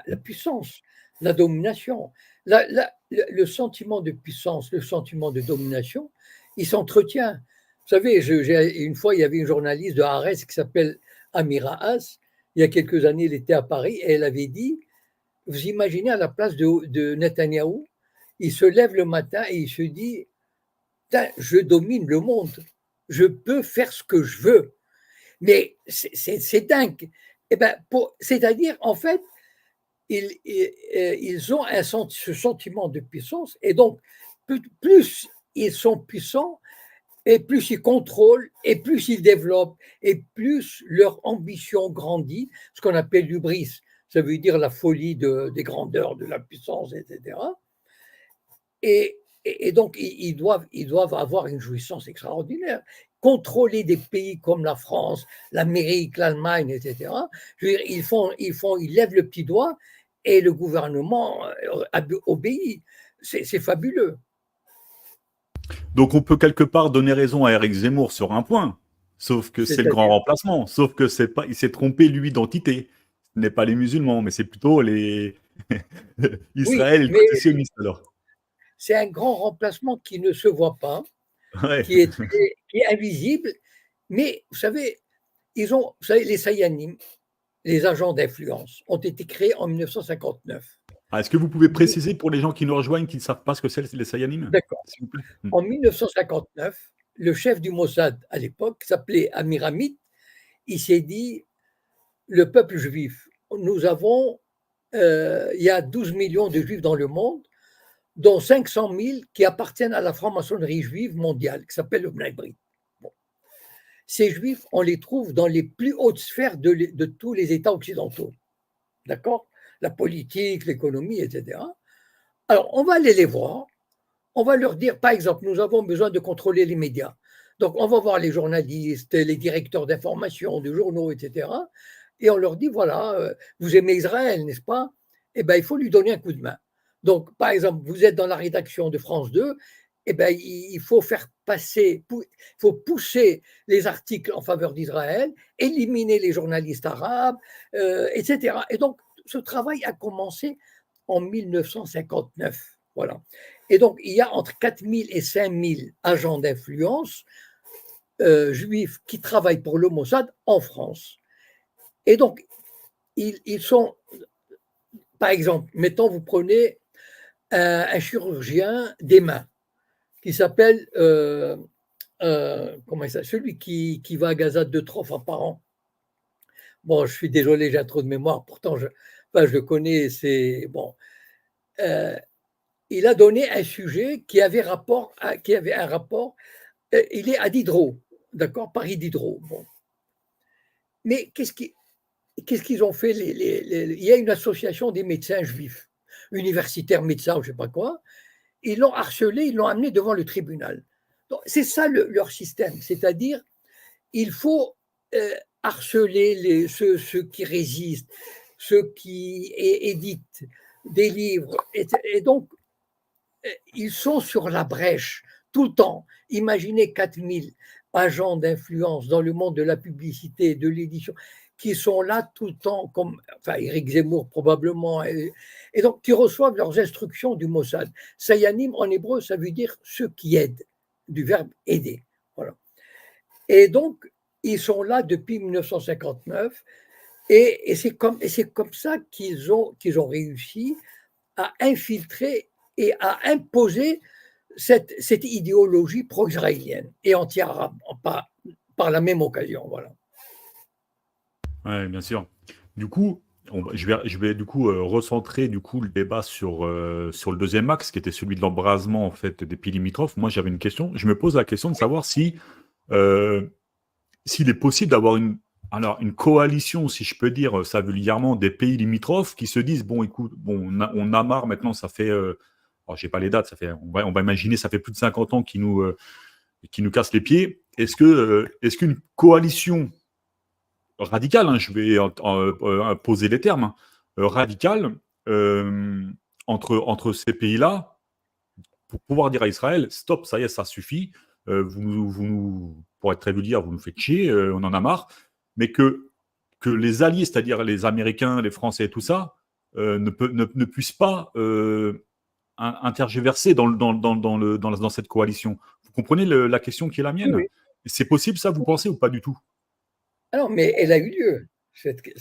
La puissance, la domination, le sentiment de puissance, le sentiment de domination, il s'entretient. Vous savez, une fois, il y avait une journaliste de Haaretz qui s'appelle Amira Haas. Il y a quelques années, elle était à Paris et elle avait dit vous imaginez à la place de Netanyahou, il se lève le matin et il se dit, je domine le monde, je peux faire ce que je veux. Mais c'est dingue. Eh ben, c'est-à-dire, en fait, ils ont ce sentiment de puissance, et donc, plus ils sont puissants, et plus ils contrôlent, et plus ils développent, et plus leur ambition grandit, ce qu'on appelle l'hubris. Ça veut dire la folie des grandeurs, de la puissance, etc. Et donc, ils doivent avoir une jouissance extraordinaire. Contrôler des pays comme la France, l'Amérique, l'Allemagne, etc. Je veux dire, ils lèvent le petit doigt et le gouvernement obéit. C'est fabuleux. Donc on peut quelque part donner raison à Éric Zemmour sur un point, sauf que c'est le grand C'est-à-dire, remplacement, sauf que c'est pas, il s'est trompé lui d'entité. Ce n'est pas les musulmans, mais c'est plutôt les oui, Israël et le mais côté sioniste alors. c'est un grand remplacement qui ne se voit pas, Ouais. qui est invisible. Mais vous savez, les Sayanim, les agents d'influence, ont été créés en 1959. Ah, est-ce que vous pouvez préciser pour les gens qui nous rejoignent, qui ne savent pas ce que c'est les Sayanim, D'accord. s'il vous plaît? En 1959, le chef du Mossad à l'époque, qui s'appelait Amir Hamid, il s'est dit, le peuple juif, il y a 12 millions de juifs dans le monde, dont 500 000 qui appartiennent à la franc-maçonnerie juive mondiale, qui s'appelle le Bnei Brit. Bon. Ces juifs, on les trouve dans les plus hautes sphères de tous les États occidentaux. D'accord? La politique, l'économie, etc. Alors, on va aller les voir. On va leur dire, par exemple, nous avons besoin de contrôler les médias. Donc, on va voir les journalistes, les directeurs d'information, de journaux, etc. Et on leur dit, voilà, vous aimez Israël, n'est-ce pas? Eh bien, il faut lui donner un coup de main. Donc, par exemple, vous êtes dans la rédaction de France 2, eh bien, il faut il faut pousser les articles en faveur d'Israël, éliminer les journalistes arabes, etc. Et donc, ce travail a commencé en 1959. Voilà. Et donc, il y a entre 4 000 et 5 000 agents d'influence juifs qui travaillent pour le Mossad en France. Et donc, ils sont, par exemple, mettons, vous prenez un chirurgien des mains qui s'appelle, comment ça, celui qui va à Gaza 2-3 fois par an. Bon, je suis désolé, j'ai trop de mémoire, pourtant je le connais, c'est bon. Il a donné un sujet qui avait un rapport. Il est à Diderot, d'accord, Paris Diderot. Bon. Mais qu'est-ce qu'ils ont fait il y a une association des médecins juifs, universitaires médecins ou je ne sais pas quoi. Ils l'ont harcelé, ils l'ont amené devant le tribunal. C'est ça leur système, c'est-à-dire il faut harceler ceux qui résistent, ceux qui éditent des livres. Et donc, ils sont sur la brèche tout le temps. Imaginez 4000 agents d'influence dans le monde de la publicité, de l'édition, qui sont là tout le temps, comme enfin, Éric Zemmour probablement, et donc qui reçoivent leurs instructions du Mossad. Sayanim en hébreu, ça veut dire ceux qui aident, du verbe aider. Voilà. Et donc, ils sont là depuis 1959, et c'est comme ça qu'ils ont réussi à infiltrer et à imposer cette idéologie pro-israélienne et anti-arabe par la même occasion. Voilà. Ouais, bien sûr. Du coup, je vais du coup recentrer du coup le débat sur le deuxième axe, qui était celui de l'embrasement en fait des pays limitrophes. Moi, j'avais une question. Je me pose la question de savoir si euh, s'il est possible d'avoir une coalition, si je peux dire ça vulgairement, des pays limitrophes qui se disent bon, écoute, bon, on a marre maintenant, ça fait, alors j'ai pas les dates, ça fait, on va imaginer, ça fait plus de 50 ans qui nous cassent les pieds. Est-ce qu'une coalition radicale, hein, je vais poser les termes, hein, radicale euh, entre ces pays-là, pour pouvoir dire à Israël, stop, ça y est, ça suffit, pour être très vulgaire, vous nous faites chier, on en a marre, mais que les alliés, c'est-à-dire les Américains, les Français et tout ça, ne puissent pas intergéverser dans cette coalition. Vous comprenez la question qui est la Oui, mienne? oui. C'est possible ça, vous pensez, ou pas du tout? Alors, mais elle a eu lieu,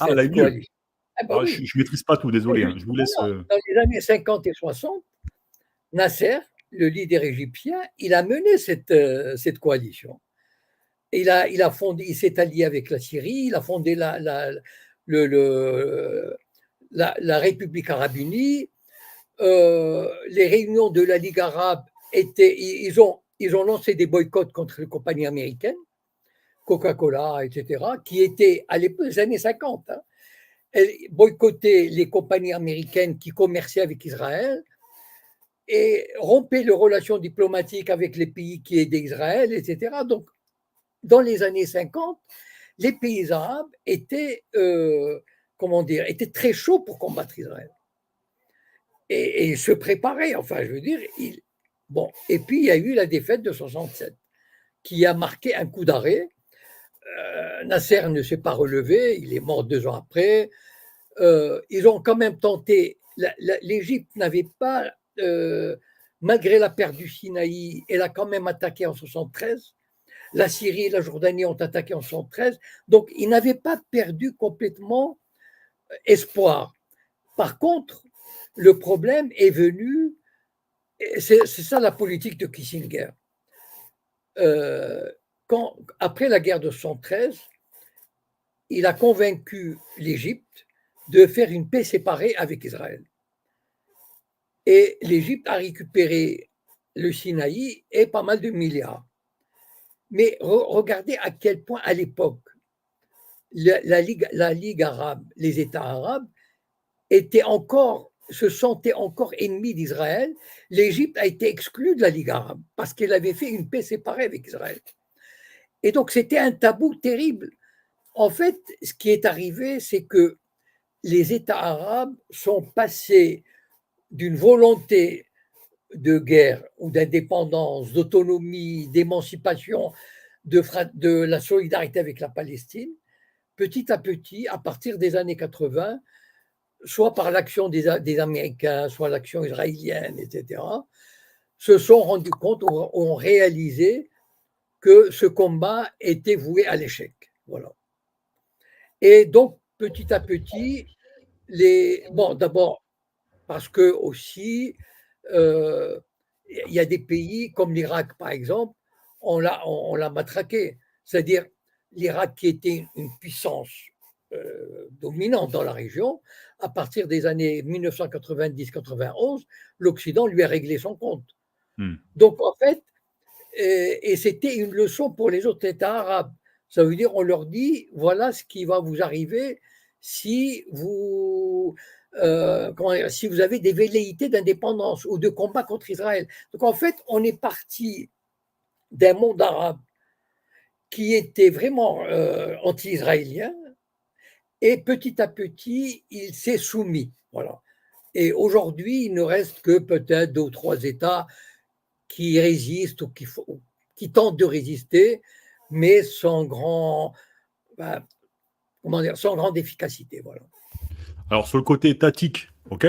Ah, elle a cette eu lieu. coalition. Ah ben oui. Je maîtrise pas tout, désolé, hein. Je vous Non, laisse. non, dans les années 50 et 60, Nasser, le leader égyptien, il a mené cette coalition. Il s'est allié avec la Syrie, il a fondé la République arabe unie. Les réunions de la Ligue arabe ils ont lancé des boycotts contre les compagnies américaines, Coca-Cola, etc., qui étaient à l'époque des années 50. Hein, elles boycottaient les compagnies américaines qui commerçaient avec Israël et rompaient les relations diplomatiques avec les pays qui aidaient Israël, etc. Donc, dans les années 50, les pays arabes comment dire, étaient très chauds pour combattre Israël. Et se préparer. Enfin, je veux dire, bon. Et puis, il y a eu la défaite de 67 qui a marqué un coup d'arrêt. Nasser ne s'est pas relevé, il est mort 2 ans après. Ils ont quand même tenté, l'Égypte n'avait pas, malgré la perte du Sinaï, elle a quand même attaqué en 73. La Syrie et la Jordanie ont attaqué en 73. Donc, ils n'avaient pas perdu complètement espoir. Par contre, le problème est venu, c'est ça la politique de Kissinger. Après la guerre de 73, il a convaincu l'Égypte de faire une paix séparée avec Israël. Et l'Égypte a récupéré le Sinaï et pas mal de milliards. Mais regardez à quel point à l'époque, la Ligue arabe, les États arabes, se sentaient encore ennemis d'Israël. L'Égypte a été exclue de la Ligue arabe parce qu'elle avait fait une paix séparée avec Israël. Et donc c'était un tabou terrible. En fait, ce qui est arrivé, c'est que les États arabes sont passés d'une volonté de guerre ou d'indépendance, d'autonomie, d'émancipation, de la solidarité avec la Palestine, petit à petit, à partir des années 80, soit par l'action des Américains, soit l'action israélienne, etc., se sont rendus compte, ont réalisé que ce combat était voué à l'échec. Voilà. Et donc, petit à petit, bon, d'abord, parce que aussi, il y a des pays comme l'Irak, par exemple, on l'a matraqué. C'est-à-dire, l'Irak qui était une puissance dominante dans la région, à partir des années 1990-91, l'Occident lui a réglé son compte. Donc, en fait, et c'était une leçon pour les autres États arabes. Ça veut dire, on leur dit, voilà ce qui va vous arriver si si vous avez des velléités d'indépendance ou de combat contre Israël. Donc en fait, on est parti d'un monde arabe qui était vraiment anti-israélien et petit à petit, il s'est soumis. Voilà. Et aujourd'hui, il ne reste que peut-être 2 ou 3 États qui résistent ou qui tentent de résister, mais ben, sans grande efficacité. Voilà. Alors, sur le côté étatique, OK?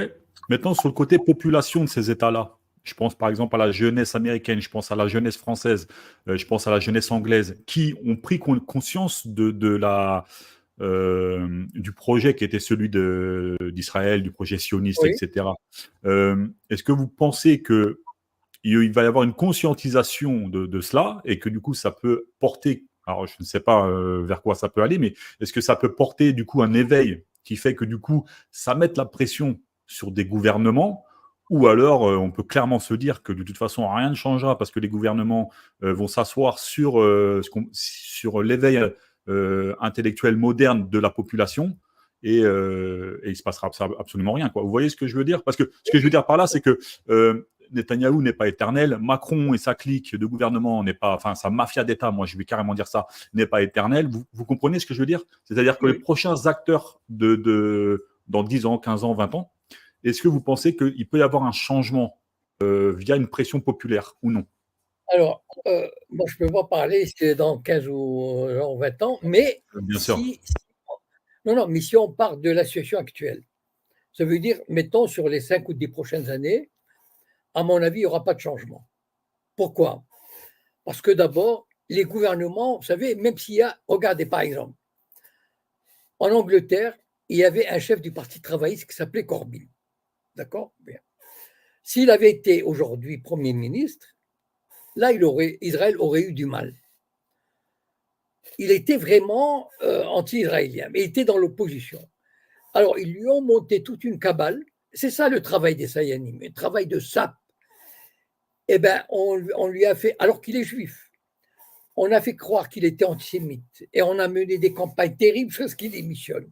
Maintenant, sur le côté population de ces États-là, je pense par exemple à la jeunesse américaine, je pense à la jeunesse française, je pense à la jeunesse anglaise, qui ont pris conscience du projet qui était celui d'Israël, du projet sioniste, Oui. etc. Est-ce que vous pensez que il va y avoir une conscientisation de cela et que du coup ça peut porter, alors je ne sais pas vers quoi ça peut aller, mais est-ce que ça peut porter du coup un éveil qui fait que du coup ça mette la pression sur des gouvernements, ou alors on peut clairement se dire que de toute façon rien ne changera parce que les gouvernements vont s'asseoir sur l'éveil intellectuel moderne de la population et il se passera absolument rien, quoi. Vous voyez ce que je veux dire? Parce que ce que je veux dire par là, c'est que Netanyahou n'est pas éternel, Macron et sa clique de gouvernement n'est pas, enfin sa mafia d'État, moi je vais carrément dire ça, n'est pas éternel. Vous comprenez ce que je veux dire? C'est-à-dire que les prochains acteurs dans 10 ans, 15 ans, 20 ans, est-ce que vous pensez qu'il peut y avoir un changement via une pression populaire ou non? Alors, moi, je ne peux pas parler si c'est dans 15 ou 20 ans, mais Bien sûr. non, non, mais si on part de la situation actuelle, ça veut dire, mettons, sur les 5 ou 10 prochaines années, à mon avis, il n'y aura pas de changement. Pourquoi? Parce que d'abord, les gouvernements, vous savez, même s'il y a, regardez par exemple, en Angleterre, il y avait un chef du Parti travailliste qui s'appelait Corbyn. D'accord? Bien. S'il avait été aujourd'hui Premier ministre, là, Israël aurait eu du mal. Il était vraiment anti-israélien, mais il était dans l'opposition. Alors, ils lui ont monté toute une cabale. C'est ça le travail des Sayanim, un travail de sape. Eh bien, on lui a fait, alors qu'il est juif, on a fait croire qu'il était antisémite et on a mené des campagnes terribles sur ce qu'il démissionne.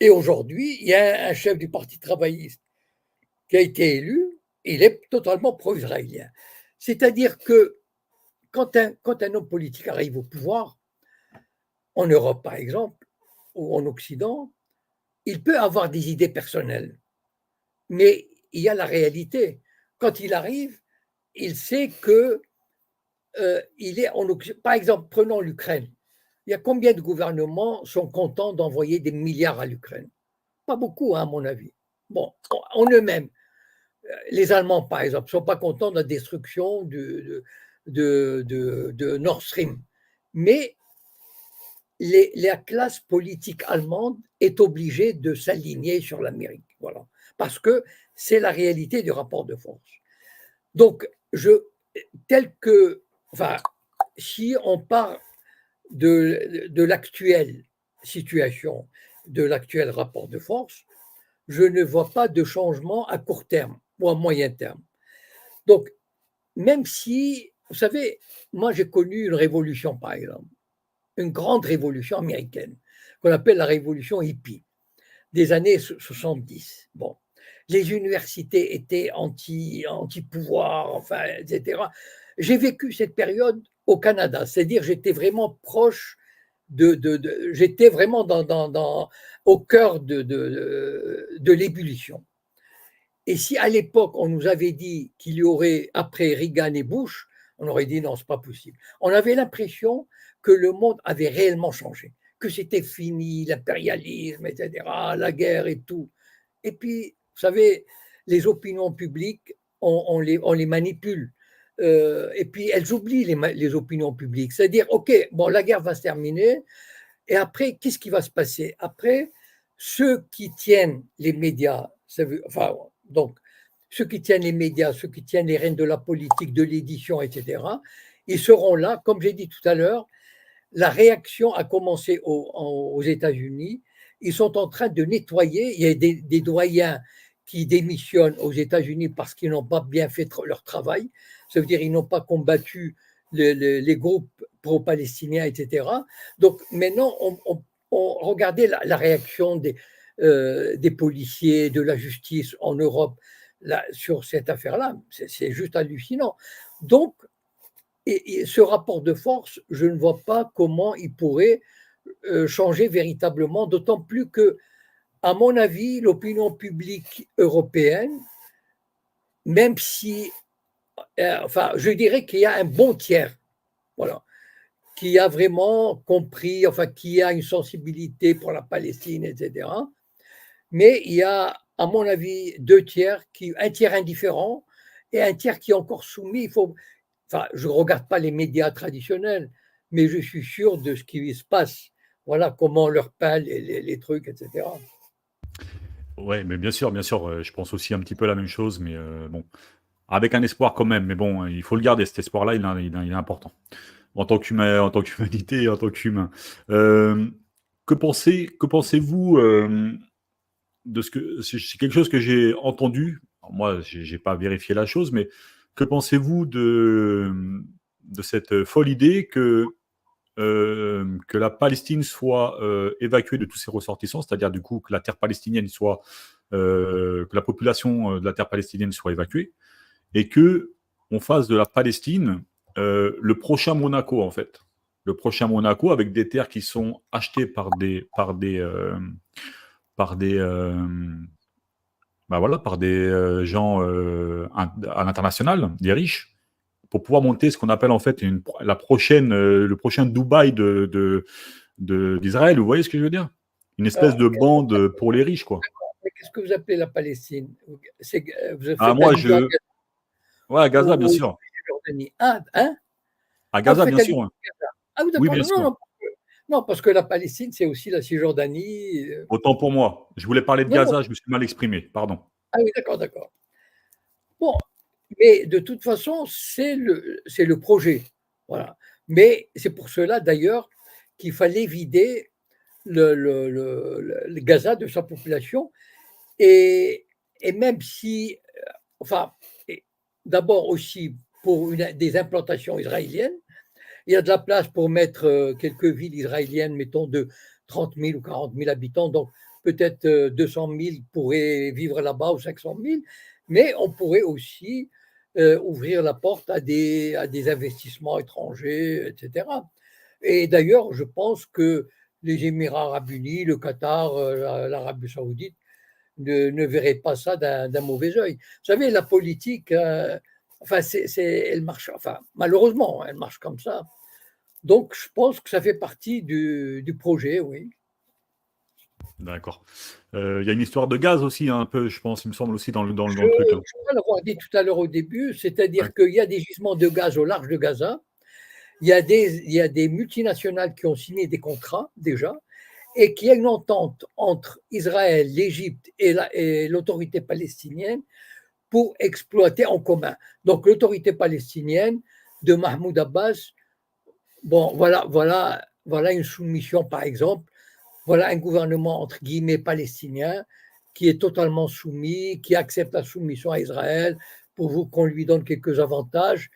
Et aujourd'hui, il y a un chef du Parti travailliste qui a été élu, il est totalement pro-israélien. C'est-à-dire que quand un homme politique arrive au pouvoir, en Europe par exemple, ou en Occident, il peut avoir des idées personnelles, mais il y a la réalité. Quand il arrive, il sait que il est en Occident. Par exemple, prenons l'Ukraine. Il y a combien de gouvernements sont contents d'envoyer des milliards à l'Ukraine? Pas beaucoup, hein, à mon avis. Bon, en eux-mêmes, les Allemands, par exemple, ne sont pas contents de la destruction de Nord Stream. Mais la classe politique allemande est obligée de s'aligner sur l'Amérique. Voilà. Parce que c'est la réalité du rapport de force. Donc, si on part de l'actuelle situation, de l'actuel rapport de force, je ne vois pas de changement à court terme ou à moyen terme. Donc, même si, vous savez, moi j'ai connu une révolution, par exemple, une grande révolution américaine, qu'on appelle la révolution hippie, des années 70. Bon, les universités étaient anti-pouvoir, enfin, etc. J'ai vécu cette période au Canada, c'est-à-dire j'étais vraiment proche j'étais vraiment au cœur de l'ébullition. Et si à l'époque on nous avait dit qu'il y aurait après Reagan et Bush, on aurait dit non, c'est pas possible. On avait l'impression que le monde avait réellement changé, que c'était fini, l'impérialisme, etc., la guerre et tout. Et puis, vous savez, les opinions publiques, on les manipule. Et puis, elles oublient les opinions publiques. C'est-à-dire, OK, bon, la guerre va se terminer. Et après, qu'est-ce qui va se passer? Après, ceux qui tiennent les médias, donc, ceux qui tiennent les médias, ceux qui tiennent les rênes de la politique, de l'édition, etc., ils seront là. Comme j'ai dit tout à l'heure, la réaction a commencé aux États-Unis. Ils sont en train de nettoyer. Il y a des doyens qui démissionnent aux États-Unis parce qu'ils n'ont pas bien fait leur travail. Ça veut dire qu'ils n'ont pas combattu les groupes pro-palestiniens, etc. Donc maintenant, regardez la réaction des policiers, de la justice en Europe sur cette affaire-là. C'est juste hallucinant. Donc, et ce rapport de force, je ne vois pas comment il pourrait changer véritablement, d'autant plus que, à mon avis, l'opinion publique européenne, même si, je dirais qu'il y a un bon tiers, voilà, qui a vraiment compris, qui a une sensibilité pour la Palestine, etc. Mais il y a, à mon avis, un tiers indifférent et un tiers qui est encore soumis. Je ne regarde pas les médias traditionnels, mais je suis sûr de ce qui se passe. Voilà comment on leur peint les trucs, etc. Ouais, mais bien sûr, je pense aussi un petit peu la même chose, mais bon, avec un espoir quand même. Mais bon, il faut le garder, cet espoir-là, il est important. En tant qu'humain, en tant qu'humanité, en tant qu'humain. Euh, que pensez-vous de ce que c'est quelque chose que j'ai entendu. Alors moi, j'ai pas vérifié la chose, mais que pensez-vous de cette folle idée que la Palestine soit évacuée de tous ses ressortissants, c'est-à-dire du coup que la terre palestinienne soit que la population de la terre palestinienne soit évacuée et que on fasse de la Palestine le prochain Monaco en fait, le prochain Monaco avec des terres qui sont achetées par des bah voilà, par des gens à l'international, des riches, pour pouvoir monter ce qu'on appelle en fait le prochain Dubaï d'Israël. Vous voyez ce que je veux dire? Une espèce Alors, de bande pour les riches, quoi. qu'est-ce que vous appelez la Palestine? Vous Ah, faites moi, allusion à ouais, à Gaza, bien ou sûr. Jordanie. Ah, hein? À Ah, vous Gaza, faites bien allusion sûr. à Gaza. Ah oui, Oui, d'accord. bien Non, sûr. non, Non, parce que la Palestine, c'est aussi la Cisjordanie. Autant pour moi. Je voulais parler de Non, non. Gaza, je me suis mal exprimé, pardon. Ah oui, d'accord, d'accord. Bon, mais de toute façon, c'est le projet. Voilà. Mais c'est pour cela, d'ailleurs, qu'il fallait vider le Gaza de sa population. Et, et même si, enfin, d'abord aussi pour des implantations israéliennes, il y a de la place pour mettre quelques villes israéliennes, mettons de 30 000 ou 40 000 habitants, donc peut-être 200 000 pourraient vivre là-bas ou 500 000, mais on pourrait aussi ouvrir la porte à des investissements étrangers, etc. Et d'ailleurs, je pense que les Émirats arabes unis, le Qatar, l'Arabie saoudite ne verraient pas ça d'un mauvais œil. Vous savez, la politique, enfin, elle marche, enfin, malheureusement, elle marche comme ça. Donc, je pense que ça fait partie du projet, oui. D'accord. Il y a une histoire de gaz aussi, hein, un peu, je pense, il me semble aussi dans Je le truc, hein. crois l'avoir dit tout à l'heure au début, Ouais. c'est-à-dire qu'il y a des gisements de gaz au large de Gaza, il y a des multinationales qui ont signé des contrats déjà, et qu'il y a une entente entre Israël, l'Égypte et l'autorité palestinienne pour exploiter en commun. Donc l'autorité palestinienne de Mahmoud Abbas, bon, voilà une soumission, par exemple. Voilà un gouvernement, entre guillemets, palestinien qui est totalement soumis, qui accepte la soumission à Israël pour vous qu'on lui donne quelques avantages.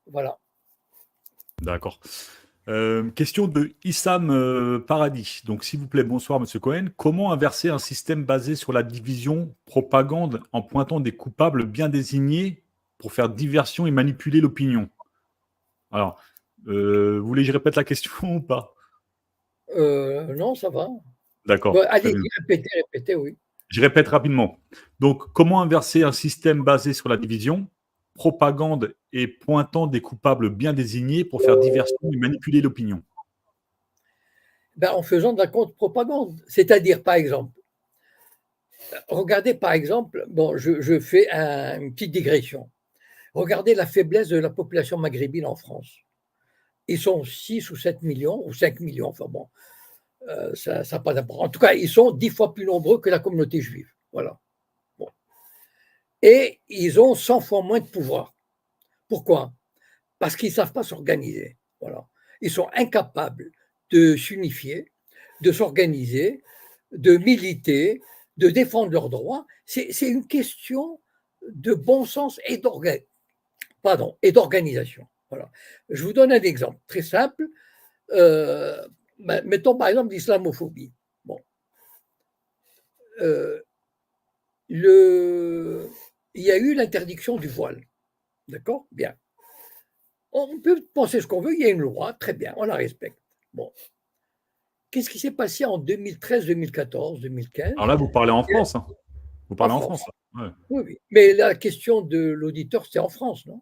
Voilà. D'accord. Question de Issam Paradis. Donc, s'il vous plaît, bonsoir, Monsieur Cohen. Comment inverser un système basé sur la division, propagande, en pointant des coupables bien désignés pour faire diversion et manipuler l'opinion? Alors, vous voulez que je répète la question ou pas? Non, ça va. Bon, D'accord, très bien. allez-y, répétez, oui. Je répète rapidement. Donc, comment inverser un système basé sur la division, propagande et pointant des coupables bien désignés pour faire diversion et manipuler l'opinion? Ben, en faisant de la contre-propagande. C'est-à-dire, par exemple, regardez, par exemple, bon, je fais une petite digression. Regardez la faiblesse de la population maghrébine en France. Ils sont 6 ou 7 millions, ou 5 millions, enfin bon, ça n'a pas d'importance. En tout cas, ils sont 10 fois plus nombreux que la communauté juive. Voilà. Bon. Et ils ont 100 fois moins de pouvoir. Pourquoi? Parce qu'ils ne savent pas s'organiser. Voilà. Ils sont incapables de s'unifier, de s'organiser, de militer, de défendre leurs droits. C'est une question de bon sens et d'organisation. Voilà. Je vous donne un exemple très simple. Euh, Mettons par exemple l'islamophobie. Bon. Euh, il y a eu l'interdiction du voile. D'accord? Bien. On peut penser ce qu'on veut, il y a une loi, très bien, on la respecte. Bon. Qu'est-ce qui s'est passé en 2013, 2014, Alors 2015 là, vous parlez en France, hein. Vous en parlez en France? France, là. Ouais. Oui, oui. Mais la question de l'auditeur, c'était en France, non?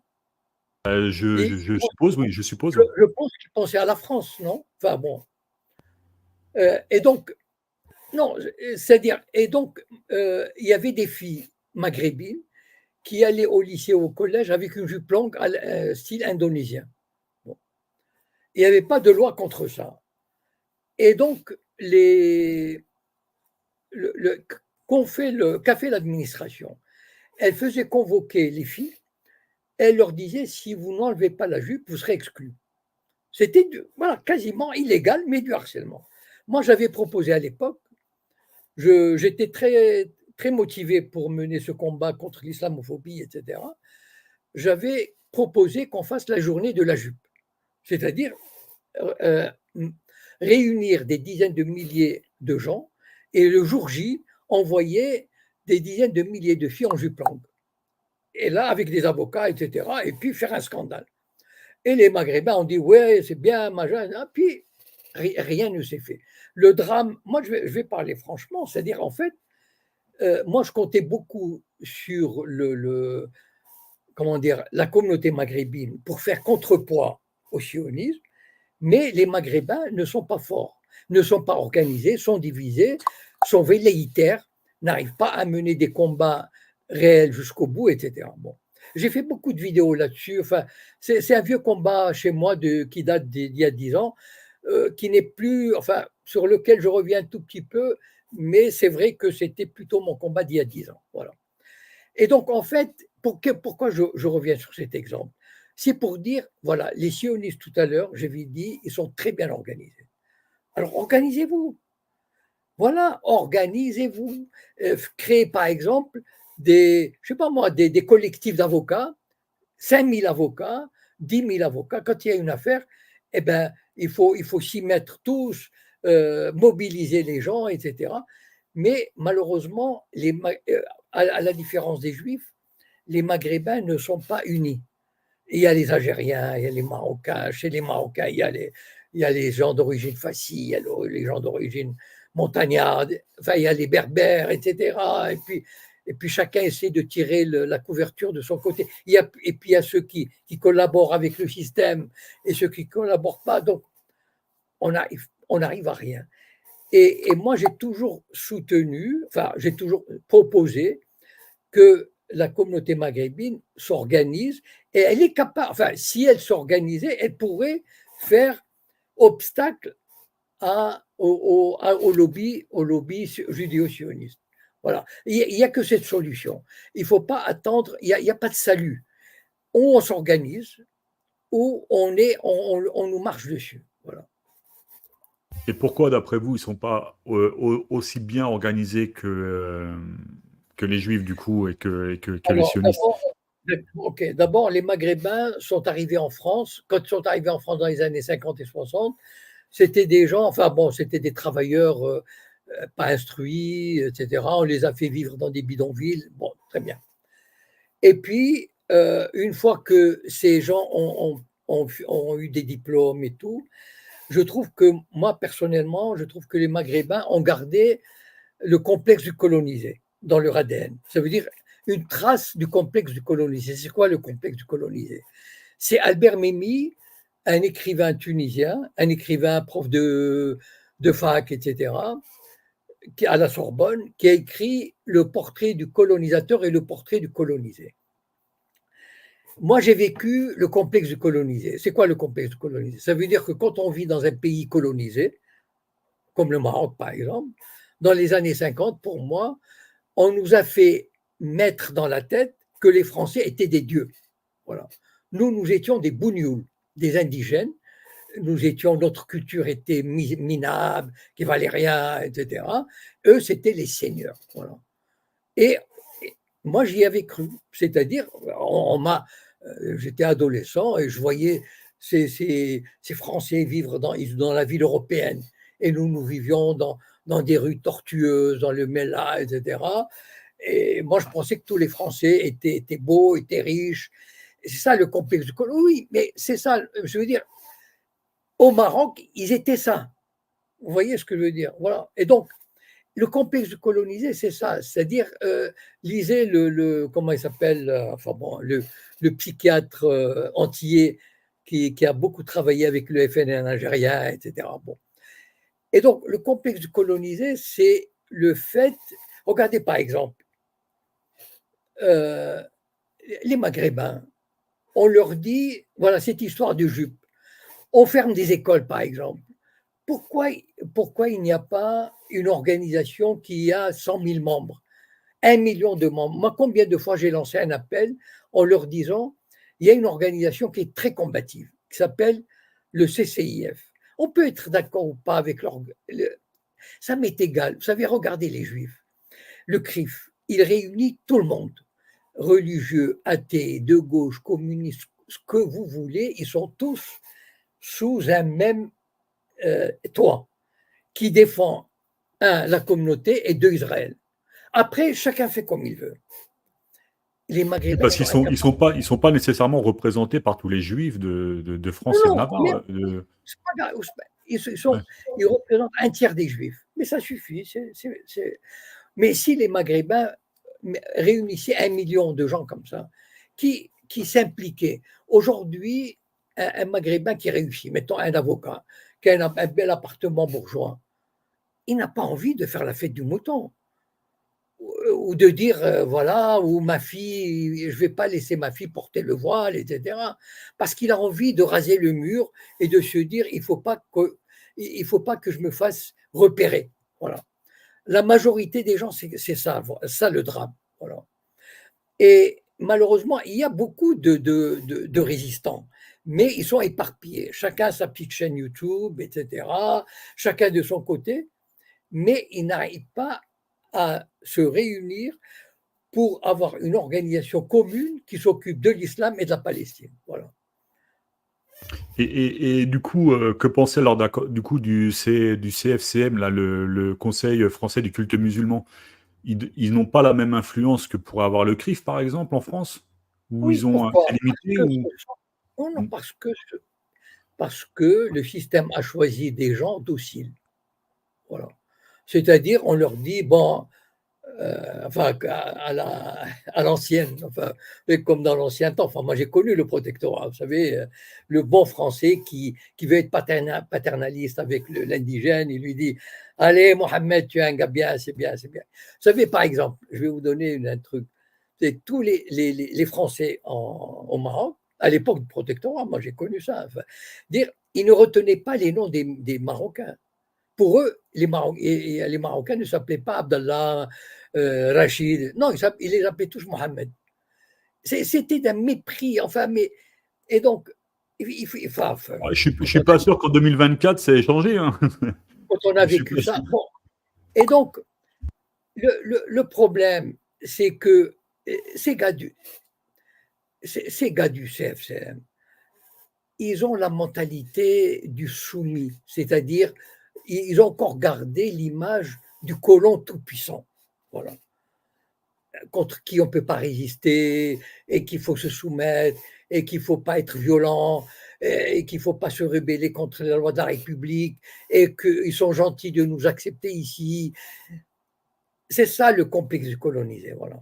Et Je suppose, oui, je suppose, je, ouais. je pense qu'il pensait à la France, non? Enfin bon. Et donc, non, c'est-à-dire, et donc, il y avait des filles maghrébines qui allaient au lycée ou au collège avec une jupe longue style indonésien. Bon. Il n'y avait pas de loi contre ça. Et donc, qu'a fait l'administration? Elle faisait convoquer les filles, elle leur disait si vous n'enlevez pas la jupe, vous serez exclus. C'était voilà, quasiment illégal, mais du harcèlement. Moi, j'avais proposé à l'époque, j'étais très motivé pour mener ce combat contre l'islamophobie, etc. J'avais proposé qu'on fasse la journée de la jupe, c'est-à-dire euh, réunir des dizaines de milliers de gens et le jour J, envoyer des dizaines de milliers de filles en jupe longue. Et là, avec des avocats, etc., et puis faire un scandale. Et les Maghrébins ont dit, ouais, c'est bien, machin, puis rien ne s'est fait. Le drame, moi, je vais parler franchement, c'est-à-dire, en fait, moi, je comptais beaucoup sur comment dire, la communauté maghrébine pour faire contrepoids au sionisme, mais les Maghrébins ne sont pas forts, ne sont pas organisés, sont divisés, sont velléitaires, n'arrivent pas à mener des combats réels jusqu'au bout, etc. Bon. J'ai fait beaucoup de vidéos là-dessus. Enfin, c'est un vieux combat chez moi qui date d'il y a 10 ans. qui n'est plus, enfin, sur lequel je reviens un tout petit peu, mais c'est vrai que c'était plutôt mon combat d'il y a 10 ans. Voilà. Et donc, en fait, pourquoi je reviens sur cet exemple? C'est pour dire, voilà, les sionistes tout à l'heure, j'avais dit, ils sont très bien organisés. Alors, organisez-vous. Voilà, organisez-vous. Créez, par exemple, je sais pas moi, des collectifs d'avocats, 5 000 avocats, 10 000 avocats. Quand il y a une affaire, eh ben, il faut s'y mettre tous, mobiliser les gens, etc. Mais malheureusement, à la différence des Juifs, les Maghrébins ne sont pas unis. Il y a les Algériens, il y a les Marocains. Chez les Marocains, il y a les gens d'origine Fassi, il y a les gens d'origine montagnarde, enfin, il y a les Berbères, etc. Et puis chacun essaie de tirer la couverture de son côté. Et puis il y a ceux qui collaborent avec le système et ceux qui ne collaborent pas. Donc, on n'arrive à rien. Et moi, j'ai toujours soutenu, enfin, j'ai toujours proposé que la communauté maghrébine s'organise et elle est capable, enfin, si elle s'organisait, elle pourrait faire obstacle au lobby judéo-sioniste. Voilà. Il n'y a que cette solution. Il ne faut pas attendre, il n'y a pas de salut. Ou on s'organise, ou on nous marche dessus. Voilà. Et pourquoi, d'après vous, ils ne sont pas aussi bien organisés que les Juifs, du coup, et que les Alors, sionistes? d'abord, les Maghrébins sont arrivés en France. Quand ils sont arrivés en France dans les années 50 et 60, c'était des gens, enfin bon, c'était des travailleurs pas instruits, etc. On les a fait vivre dans des bidonvilles. Bon, très bien. Et puis, une fois que ces gens ont eu des diplômes et tout, je trouve que, moi, personnellement, je trouve que les Maghrébins ont gardé le complexe du colonisé dans leur ADN. Ça veut dire une trace du complexe du colonisé. C'est quoi le complexe du colonisé? C'est Albert Memmi, un écrivain tunisien, un écrivain prof de fac, etc., à la Sorbonne, qui a écrit le portrait du colonisateur et le portrait du colonisé. Moi, j'ai vécu le complexe du colonisé. C'est quoi le complexe du colonisé? Ça veut dire que quand on vit dans un pays colonisé, comme le Maroc par exemple, dans les années 50, pour moi, on nous a fait mettre dans la tête que les Français étaient des dieux. Voilà. Nous étions des bougnoules, des indigènes. Notre culture était minable, qui valait rien, etc. Eux, c'étaient les seigneurs. Voilà. Et moi, j'y avais cru. C'est-à-dire, j'étais adolescent et je voyais ces Français vivre dans la ville européenne. Et nous vivions dans des rues tortueuses, dans le Mela, etc. Et moi, je pensais que tous les Français étaient beaux, étaient riches. Et c'est ça le complexe du colonisé. Oui, mais c'est ça, je veux dire, au Maroc, ils étaient ça. Vous voyez ce que je veux dire? Voilà. Et donc, le complexe du colonisé, c'est ça. C'est-à-dire, lisez comment il s'appelle, enfin bon, le psychiatre antillais qui a beaucoup travaillé avec le FNN algérien, etc. Bon. Et donc, le complexe du colonisé, c'est le fait. Regardez par exemple, euh, les Maghrébins, on leur dit, voilà, cette histoire de jupe. On ferme des écoles, par exemple. Pourquoi, pourquoi il n'y a pas une organisation qui a 100 000 membres, 1 million de membres? Moi, combien de fois j'ai lancé un appel en leur disant, il y a une organisation qui est très combative, qui s'appelle le CCIF. On peut être d'accord ou pas avec ça m'est égal. Vous savez, regardez les Juifs. Le CRIF, il réunit tout le monde, religieux, athées, de gauche, communistes, ce que vous voulez, ils sont tous sous un même toit qui défend, la communauté et deux, Israël. Après, chacun fait comme il veut. Les Oui, Maghrébins, ils parce qu'ils sont sont, ils incapables. sont pas, ils sont pas nécessairement représentés par tous les Juifs de Non, France et de non, mais Navarre. c'est pas grave. Ouais. Ils représentent un tiers des Juifs. Mais ça suffit. Mais si les Maghrébins réunissaient 1 million de gens comme ça, qui s'impliquaient, aujourd'hui, un Maghrébin qui réussit, mettons un avocat, qui a un bel appartement bourgeois, il n'a pas envie de faire la fête du mouton. Ou de dire, voilà, ou ma fille, je ne vais pas laisser ma fille porter le voile, etc. Parce qu'il a envie de raser le mur et de se dire, il ne faut pas que il ne faut pas que je me fasse repérer. Voilà. La majorité des gens, c'est ça le drame. Voilà. Et malheureusement, il y a beaucoup de résistants, mais ils sont éparpillés. Chacun a sa petite chaîne YouTube, etc. Chacun de son côté, mais ils n'arrivent pas à se réunir pour avoir une organisation commune qui s'occupe de l'islam et de la Palestine. Voilà. Et du coup, que pensait lors du coup du CFCM, là, le Conseil français du culte musulman? Ils n'ont pas la même influence que pourrait avoir le CRIF, par exemple, en France? Ou Oui, ils ont pourquoi? c'est limité ou... Non, non, Hmm. parce que le système a choisi des gens dociles. Voilà. C'est-à-dire, on leur dit, bon, enfin, à l'ancienne, enfin, comme dans l'ancien temps. Enfin, moi, j'ai connu le protectorat, vous savez, le bon français qui veut être paternaliste avec l'indigène, il lui dit, allez, Mohamed, tu es un gars bien, c'est bien, c'est bien. Vous savez, par exemple, je vais vous donner un truc. C'est tous les Français au Maroc, à l'époque du protectorat, moi j'ai connu ça, enfin, dire, ils ne retenaient pas les noms des Marocains. Pour eux, les Marocains ne s'appelaient pas Abdallah, Rachid. Non, ils les appelaient tous Mohamed. C'était d'un mépris. Enfin, mais. Et donc, enfin, Ah, je suis pas sûr qu'en 2024, ça ait changé, hein. quand on a Je suis vécu pas ça. sûr. Bon. Et donc, le problème, c'est que ces gars du CFCM, ils ont la mentalité du soumis, c'est-à-dire, ils ont encore gardé l'image du colon tout-puissant. Voilà. Contre qui on ne peut pas résister et qu'il faut se soumettre et qu'il ne faut pas être violent et qu'il ne faut pas se rebeller contre la loi de la République et qu'ils sont gentils de nous accepter ici. C'est ça le complexe du colonisé, voilà.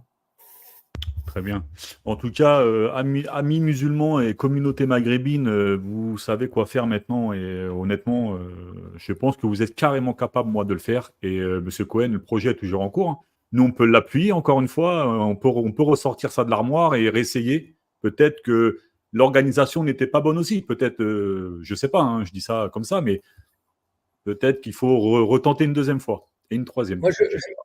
Très bien. En tout cas, amis musulmans et communauté maghrébine, vous savez quoi faire maintenant. Et honnêtement, je pense que vous êtes carrément capable, moi, de le faire. Et Monsieur Cohen, le projet est toujours en cours, hein. Nous, on peut l'appuyer, encore une fois. On peut ressortir ça de l'armoire et réessayer. Peut-être que l'organisation n'était pas bonne aussi. Peut-être, je sais pas, hein, je dis ça comme ça, mais peut-être qu'il faut retenter une deuxième fois. Et une troisième, Moi, peut-être, je sais pas.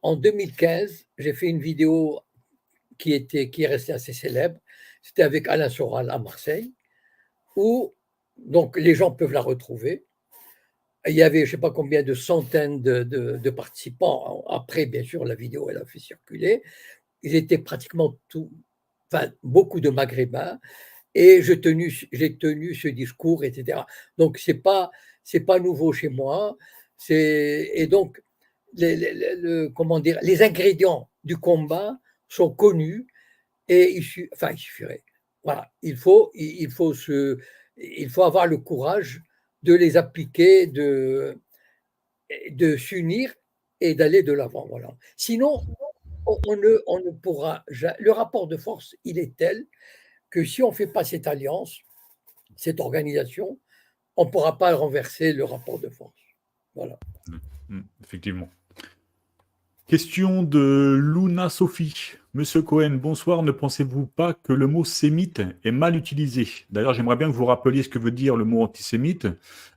en 2015, j'ai fait une vidéo qui est restée assez célèbre. C'était avec Alain Soral à Marseille, où donc les gens peuvent la retrouver. Il y avait je ne sais pas combien de centaines de participants. Après, bien sûr, la vidéo, elle a fait circuler. Ils étaient pratiquement tous, enfin, beaucoup de Maghrébins, et j'ai tenu ce discours, etc. Donc, c'est pas nouveau chez moi. Et donc, comment dire, les ingrédients du combat sont connus, et enfin, il suffirait. Voilà, il faut avoir le courage de les appliquer, de s'unir et d'aller de l'avant. Voilà. Sinon, on ne pourra. Le rapport de force, il est tel que si on ne fait pas cette alliance, cette organisation, on ne pourra pas renverser le rapport de force. Voilà. Effectivement. Question de Luna Sophie. Monsieur Cohen, bonsoir. Ne pensez-vous pas que le mot sémite est mal utilisé? D'ailleurs, j'aimerais bien que vous rappeliez ce que veut dire le mot antisémite.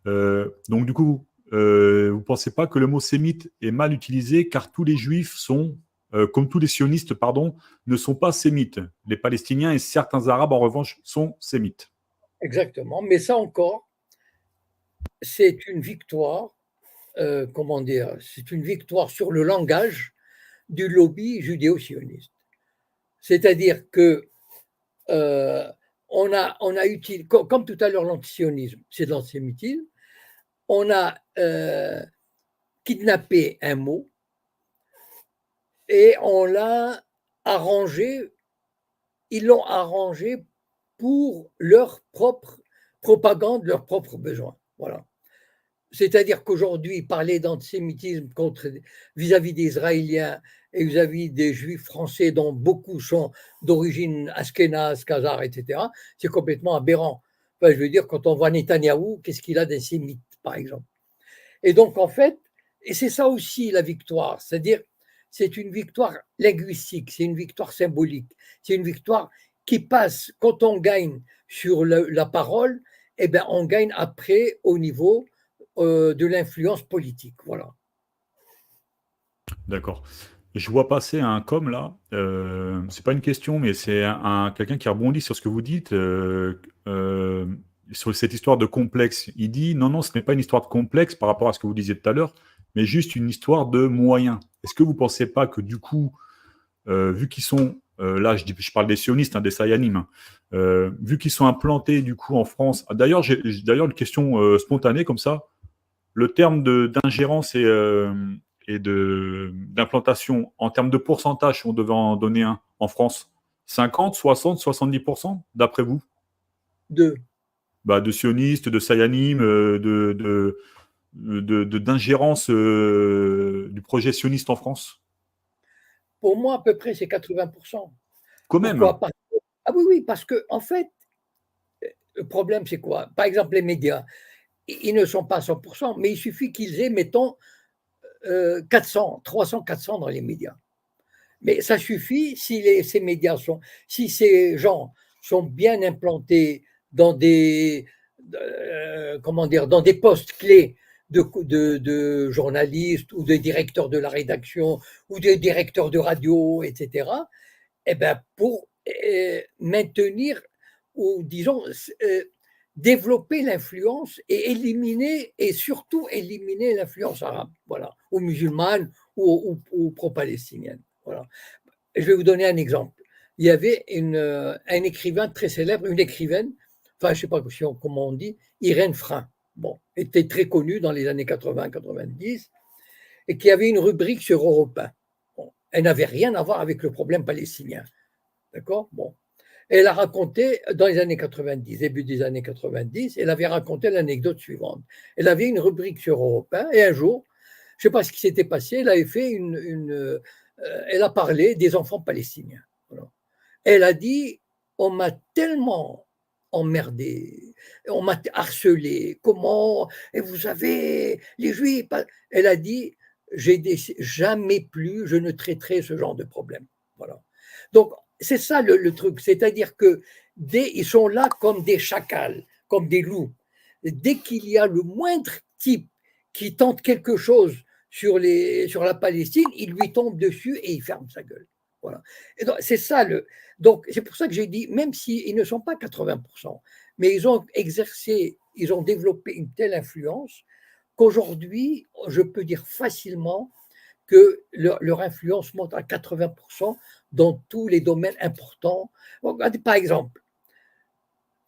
Donc, du coup, vous ne pensez pas que le mot sémite est mal utilisé car tous les juifs sont, comme tous les sionistes, pardon, ne sont pas sémites. Les Palestiniens et certains Arabes, en revanche, sont sémites. Exactement. Mais ça encore, c'est une victoire, comment dire, c'est une victoire sur le langage du lobby judéo-sioniste. C'est-à-dire que on a utilisé, comme tout à l'heure, l'antisionisme, c'est de l'antisémitisme. On a kidnappé un mot et on l'a arrangé, ils l'ont arrangé pour leur propre propagande, leurs propres besoins. Voilà. C'est-à-dire qu'aujourd'hui, parler d'antisémitisme vis-à-vis des Israéliens et vis-à-vis des Juifs français, dont beaucoup sont d'origine ashkénaze, khazar, etc., c'est complètement aberrant. Enfin, je veux dire, quand on voit Netanyahou, qu'est-ce qu'il a d'antisémite, par exemple? Et donc, en fait, et c'est ça aussi la victoire, c'est-à-dire, c'est une victoire linguistique, c'est une victoire symbolique, c'est une victoire qui passe, quand on gagne sur la parole, eh ben, on gagne après au niveau de l'influence politique. Voilà. D'accord. Je vois passer un com là. C'est pas une question, mais c'est quelqu'un qui rebondit sur ce que vous dites, euh, sur cette histoire de complexe. Il dit non, non, ce n'est pas une histoire de complexe par rapport à ce que vous disiez tout à l'heure, mais juste une histoire de moyens. Est-ce que vous pensez pas que du coup, vu qu'ils sont là, je parle des sionistes, hein, des Sayanim, hein, vu qu'ils sont implantés du coup en France. D'ailleurs, j'ai d'ailleurs une question spontanée comme ça. Le terme d'ingérence et d'implantation, en termes de pourcentage, si on devait en donner un en France, 50, 60, 70%, d'après vous? Deux. Bah, de sionistes, de sayanim, d'ingérence du projet sioniste en France? Pour moi, à peu près, c'est 80%. Quand même. Pourquoi? Ah oui, oui, parce que en fait, le problème, c'est quoi? Par exemple, les médias, ils ne sont pas à 100%, mais il suffit qu'ils aient, mettons, 400, 300, 400 dans les médias. Mais ça suffit ces médias si ces gens sont bien implantés dans comment dire, dans des postes clés de journalistes ou de directeurs de la rédaction ou de directeurs de radio, etc. Eh ben pour maintenir ou disons développer l'influence et surtout éliminer l'influence arabe, voilà, ou musulmane ou pro-palestinienne. Voilà. Je vais vous donner un exemple. Il y avait un écrivain très célèbre, une écrivaine, enfin je ne sais pas comment on dit, Irène Frein, bon, était très connue dans les années 80-90 et qui avait une rubrique sur Europe 1. Bon, elle n'avait rien à voir avec le problème palestinien. D'accord. Bon. Elle a raconté, dans les années 90, début des années 90, elle avait raconté l'anecdote suivante. Elle avait une rubrique sur Europe 1 et un jour, je ne sais pas ce qui s'était passé, elle avait fait elle a parlé des enfants palestiniens. Voilà. Elle a dit, on m'a tellement emmerdé, on m'a harcelé, comment, et vous savez, les juifs, elle a dit, jamais plus je ne traiterai ce genre de problème. Voilà. Donc, c'est ça le truc, c'est-à-dire que ils sont là comme des chacals, comme des loups. Dès qu'il y a le moindre type qui tente quelque chose sur la Palestine, il lui tombe dessus et il ferme sa gueule. Voilà. Et donc, c'est ça donc c'est pour ça que j'ai dit, même s'ils ne sont pas 80%, mais ils ont exercé, ils ont développé une telle influence qu'aujourd'hui, je peux dire facilement que leur influence monte à 80% dans tous les domaines importants. Regardez, par exemple,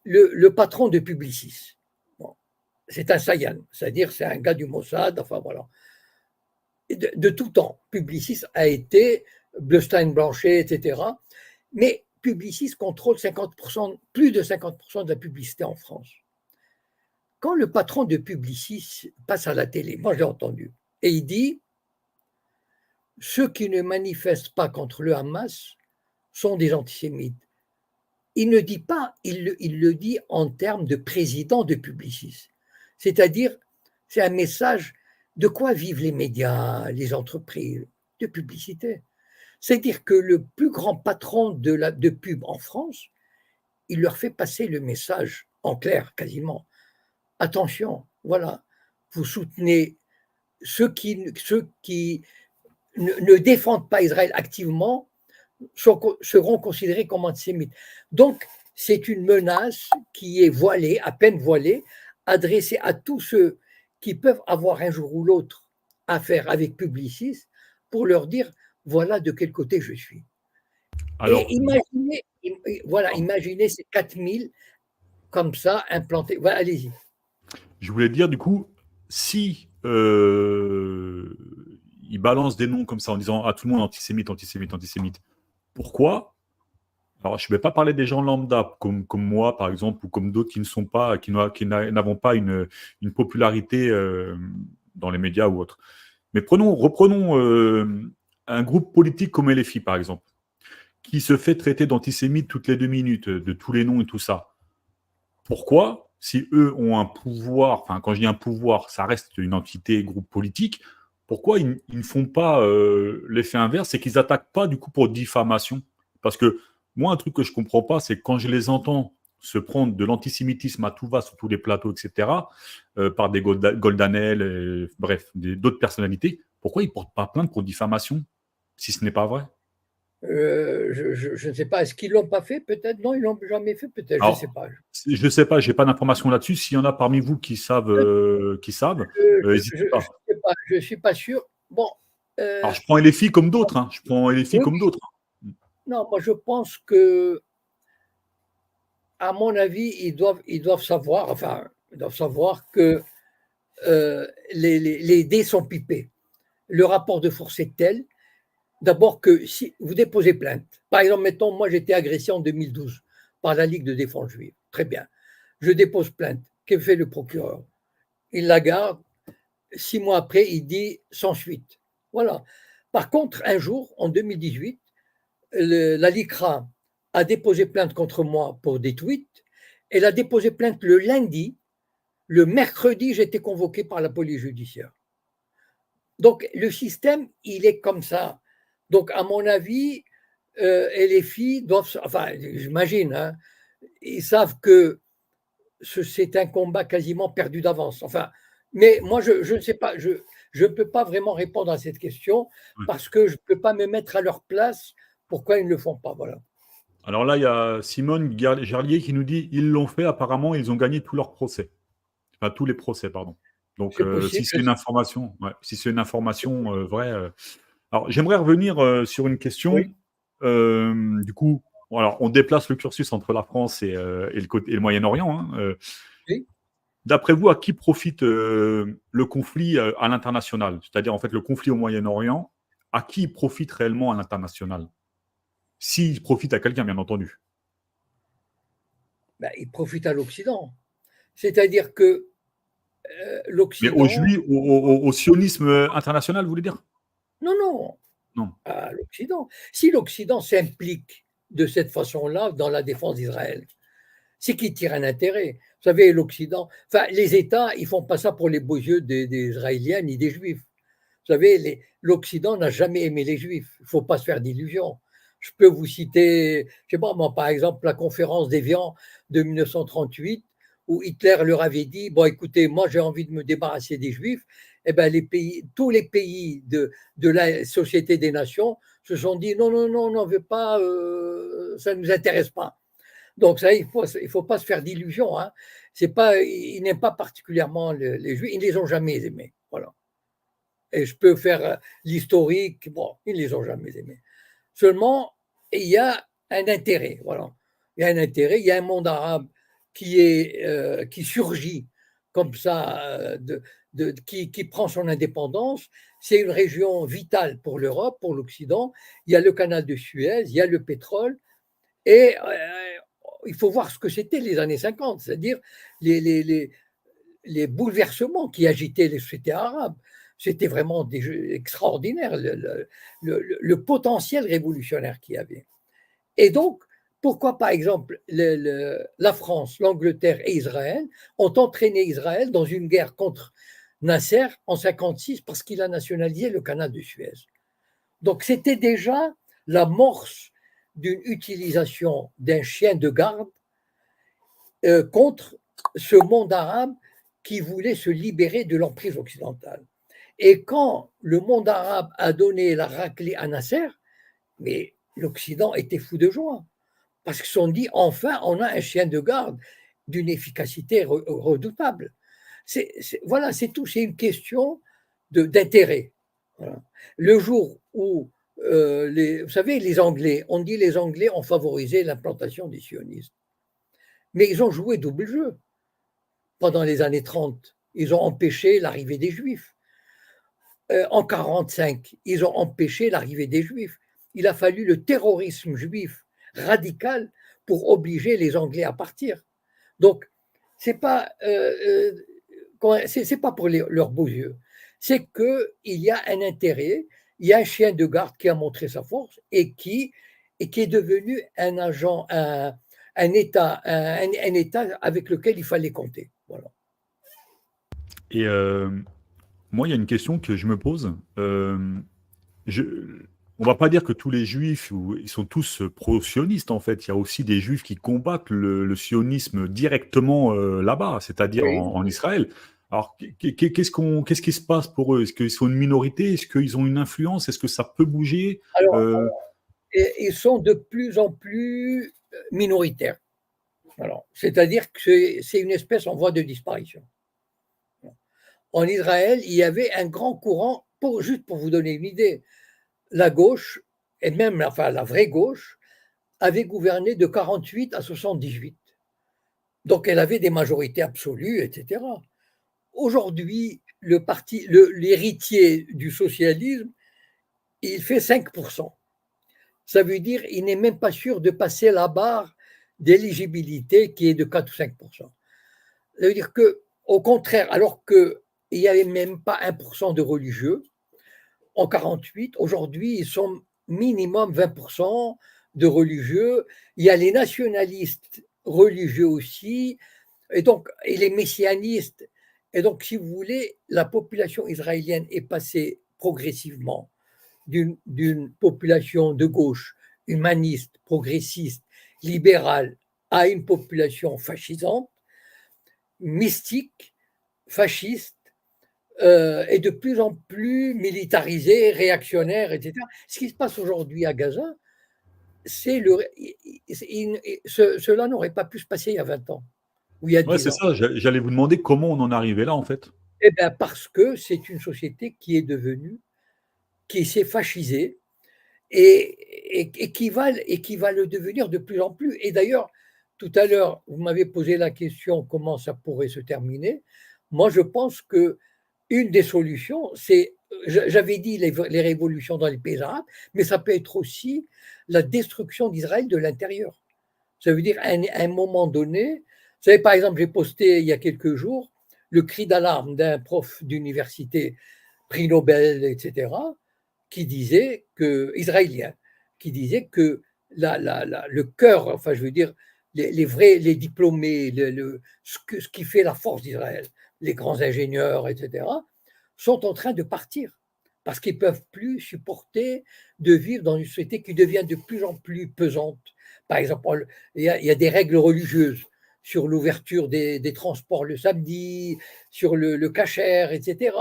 le patron de Publicis, bon, c'est un Sayan, c'est-à-dire c'est un gars du Mossad, enfin voilà. De tout temps, Publicis a été Bleustein Blanchet, etc. Mais Publicis contrôle 50%, plus de 50% de la publicité en France. Quand le patron de Publicis passe à la télé, moi j'ai entendu, et il dit ceux qui ne manifestent pas contre le Hamas sont des antisémites. Il ne dit pas, il le dit en termes de président de Publicis. C'est-à-dire, c'est un message de quoi vivent les médias, les entreprises, de publicité. C'est-à-dire que le plus grand patron de pub en France, il leur fait passer le message en clair, quasiment. Attention, voilà, vous soutenez ceux qui ne défendent pas Israël activement, seront considérés comme antisémites. Donc, c'est une menace qui est voilée, à peine voilée, adressée à tous ceux qui peuvent avoir un jour ou l'autre affaire avec Publicis pour leur dire voilà de quel côté je suis. Et Alors, voilà, imaginez ces 4000 comme ça implantés. Voilà, allez-y. je voulais dire, du coup, si ils balancent des noms comme ça en disant à tout le monde antisémite, antisémite, antisémite, pourquoi? Alors, je ne vais pas parler des gens lambda, comme moi, par exemple, ou comme d'autres qui ne sont pas, qui n'avons pas une popularité dans les médias ou autres. Mais reprenons un groupe politique comme LFI, par exemple, qui se fait traiter d'antisémite toutes les 2 minutes, de tous les noms et tout ça. Pourquoi, si eux ont un pouvoir, enfin quand je dis un pouvoir, ça reste une entité, groupe politique, pourquoi ils ne font pas l'effet inverse, c'est qu'ils attaquent pas du coup pour diffamation? Parce que moi, un truc que je comprends pas, c'est que quand je les entends se prendre de l'antisémitisme à tout va sur tous les plateaux, etc., par des Goldanel, bref, d'autres personnalités, pourquoi ils ne portent pas plainte pour diffamation, si ce n'est pas vrai? Je ne sais pas, est-ce qu'ils ne l'ont pas fait? Peut-être, non, ils ne l'ont jamais fait, peut-être, je ne sais Alors, pas. je ne sais pas, je n'ai pas d'informations là-dessus. S'il y en a parmi vous qui savent, n'hésitez pas. Je suis pas sûr. Bon, Alors, je prends LFI comme d'autres. Hein. Je prends LFI oui, comme d'autres. non, moi je pense que, à mon avis, ils doivent savoir, enfin, ils doivent savoir que les dés sont pipés. Le rapport de force est tel, d'abord que si vous déposez plainte, par exemple, mettons, moi j'ai été agressé en 2012 par la Ligue de défense juive. Très bien. Je dépose plainte. Que fait le procureur? Il la garde. 6 mois après, il dit sans suite. Voilà. Par contre, un jour, en 2018, la LICRA a déposé plainte contre moi pour des tweets. Elle a déposé plainte le lundi. Le mercredi, j'étais convoqué par la police judiciaire. Donc, le système, il est comme ça. Donc, à mon avis, et les filles doivent, enfin, j'imagine, hein, ils savent que c'est un combat quasiment perdu d'avance. Enfin, mais moi, je ne sais pas, je ne peux pas vraiment répondre à cette question Ouais. parce que je ne peux pas me mettre à leur place. Pourquoi ils ne le font pas? Voilà. Alors là, il y a Simone Gerlier qui nous dit ils l'ont fait, apparemment, ils ont gagné tous leurs procès. Enfin, tous les procès, pardon. Donc, C'est si possible. c'est une information, ouais, si c'est une information vraie. Alors, j'aimerais revenir sur une question. Oui. Du coup, bon, alors, on déplace le cursus entre la France et le Moyen-Orient. Hein. Oui. D'après vous, à qui profite le conflit à l'international? C'est-à-dire, en fait, le conflit au Moyen-Orient, à qui il profite réellement à l'international? S'il profite à quelqu'un, bien entendu. Ben, ils profitent à l'Occident. C'est-à-dire que Mais aux l'Occident, Juifs, au sionisme international, vous voulez dire? non, non, Non. à l'Occident. Si l'Occident s'implique de cette façon-là dans la défense d'Israël, c'est qu'ils tirent un intérêt. Vous savez, l'Occident, enfin, les États, ils ne font pas ça pour les beaux yeux des Israéliens ni des Juifs. Vous savez, l'Occident n'a jamais aimé les Juifs. Il ne faut pas se faire d'illusions. Je peux vous citer, je sais pas moi, par exemple, la conférence d'Évian de 1938, où Hitler leur avait dit, bon, écoutez, moi j'ai envie de me débarrasser des Juifs. Eh ben, tous les pays de la Société des Nations se sont dit, non, non, non, on n'en veut pas, ça ne nous intéresse pas. Donc ça, il faut pas se faire d'illusions. Hein. C'est pas, ils n'aiment pas particulièrement les Juifs, ils ne les ont jamais aimés. Voilà. Et je peux faire l'historique, bon, ils ne les ont jamais aimés. Seulement, il y a un intérêt, voilà. Il y a un intérêt, il y a un monde arabe qui surgit comme ça, qui prend son indépendance. C'est une région vitale pour l'Europe, pour l'Occident. Il y a le canal de Suez, il y a le pétrole, et il faut voir ce que c'était les années 50, c'est-à-dire les, les, les, les bouleversements qui agitaient les sociétés arabes. C'était vraiment extraordinaire, le potentiel révolutionnaire qu'il y avait. Et donc, pourquoi, par exemple, la France, l'Angleterre et Israël ont entraîné Israël dans une guerre contre Nasser en 1956 parce qu'il a nationalisé le canal de Suez. Donc, c'était déjà l'amorce d'une utilisation d'un chien de garde contre ce monde arabe qui voulait se libérer de l'emprise occidentale. Et quand le monde arabe a donné la raclée à Nasser, mais l'Occident était fou de joie, parce qu'ils se sont dit, enfin, on a un chien de garde d'une efficacité redoutable. Voilà, c'est tout, c'est une question d'intérêt. Voilà. Le jour où, vous savez, les Anglais, on dit les Anglais ont favorisé l'implantation des sionistes, mais ils ont joué double jeu pendant les années 30. Ils ont empêché l'arrivée des Juifs. En 1945, ils ont empêché l'arrivée des Juifs. Il a fallu le terrorisme juif radical pour obliger les Anglais à partir. Donc, c'est pas, c'est pas pour leurs beaux yeux. C'est qu'il y a un intérêt, il y a un chien de garde qui a montré sa force et qui est devenu un agent, un État, un État avec lequel il fallait compter. Voilà. Et moi, il y a une question que je me pose. Je, on va pas dire que tous les juifs, ils sont tous pro-sionistes en fait. Il y a aussi des juifs qui combattent le sionisme directement là-bas, c'est-à-dire Oui. en Israël. Alors, qu'est-ce qui se passe pour eux? Est-ce qu'ils sont une minorité? Est-ce qu'ils ont une influence? Est-ce que ça peut bouger? Alors, Euh, ils sont de plus en plus minoritaires. Alors, c'est-à-dire que c'est une espèce en voie de disparition. En Israël, il y avait un grand courant, juste pour vous donner une idée, la gauche, et même enfin, la vraie gauche, avait gouverné de 48 à 78. Donc elle avait des majorités absolues, etc. Aujourd'hui, l'héritier du socialisme, il fait 5%. Ça veut dire qu'il n'est même pas sûr de passer la barre d'éligibilité qui est de 4 ou 5%. Ça veut dire que, au contraire, alors qu'il n'y avait même pas 1% de religieux en 48, aujourd'hui, ils sont minimum 20% de religieux. Il y a les nationalistes religieux aussi, et les messianistes. Et donc, si vous voulez, la population israélienne est passée progressivement d'une population de gauche, humaniste, progressiste, libérale, à une population fascisante, mystique, fasciste, et de plus en plus militarisée, réactionnaire, etc. Ce qui se passe aujourd'hui à Gaza, cela n'aurait pas pu se passer il y a 20 ans ou il y a ouais, 10 c'est ans. ça. J'allais vous demander comment on en est arrivé là en fait. Eh bien, parce que c'est une société qui s'est fascisée et qui va le devenir de plus en plus. Et d'ailleurs, tout à l'heure, vous m'avez posé la question comment ça pourrait se terminer. Moi, je pense que une des solutions, c'est, j'avais dit les révolutions dans les pays arabes, mais ça peut être aussi la destruction d'Israël de l'intérieur. Ça veut dire, à un moment donné, vous savez, par exemple, j'ai posté il y a quelques jours le cri d'alarme d'un prof d'université, prix Nobel, etc., qui disait que, israélien, qui disait que le cœur, enfin, je veux dire, les diplômés, ce qui fait la force d'Israël, les grands ingénieurs, etc., sont en train de partir parce qu'ils ne peuvent plus supporter de vivre dans une société qui devient de plus en plus pesante. Par exemple, il y a des règles religieuses sur l'ouverture des transports le samedi, sur le kasher, etc.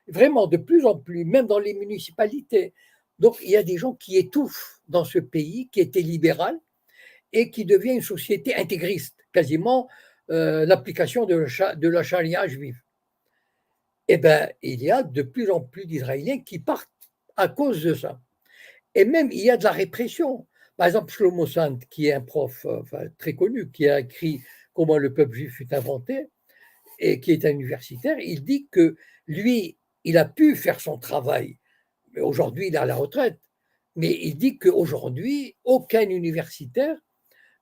Vraiment, de plus en plus, même dans les municipalités. Donc, il y a des gens qui étouffent dans ce pays qui était libéral et qui devient une société intégriste, quasiment l'application de la charia juive. Eh bien, il y a de plus en plus d'Israéliens qui partent à cause de ça. Et même, il y a de la répression. Par exemple, Shlomo Sand, qui est un prof enfin, très connu, qui a écrit Comment le peuple juif fut inventé, et qui est un universitaire, il dit que lui, il a pu faire son travail, mais aujourd'hui, il est à la retraite. Mais il dit qu'aujourd'hui, aucun universitaire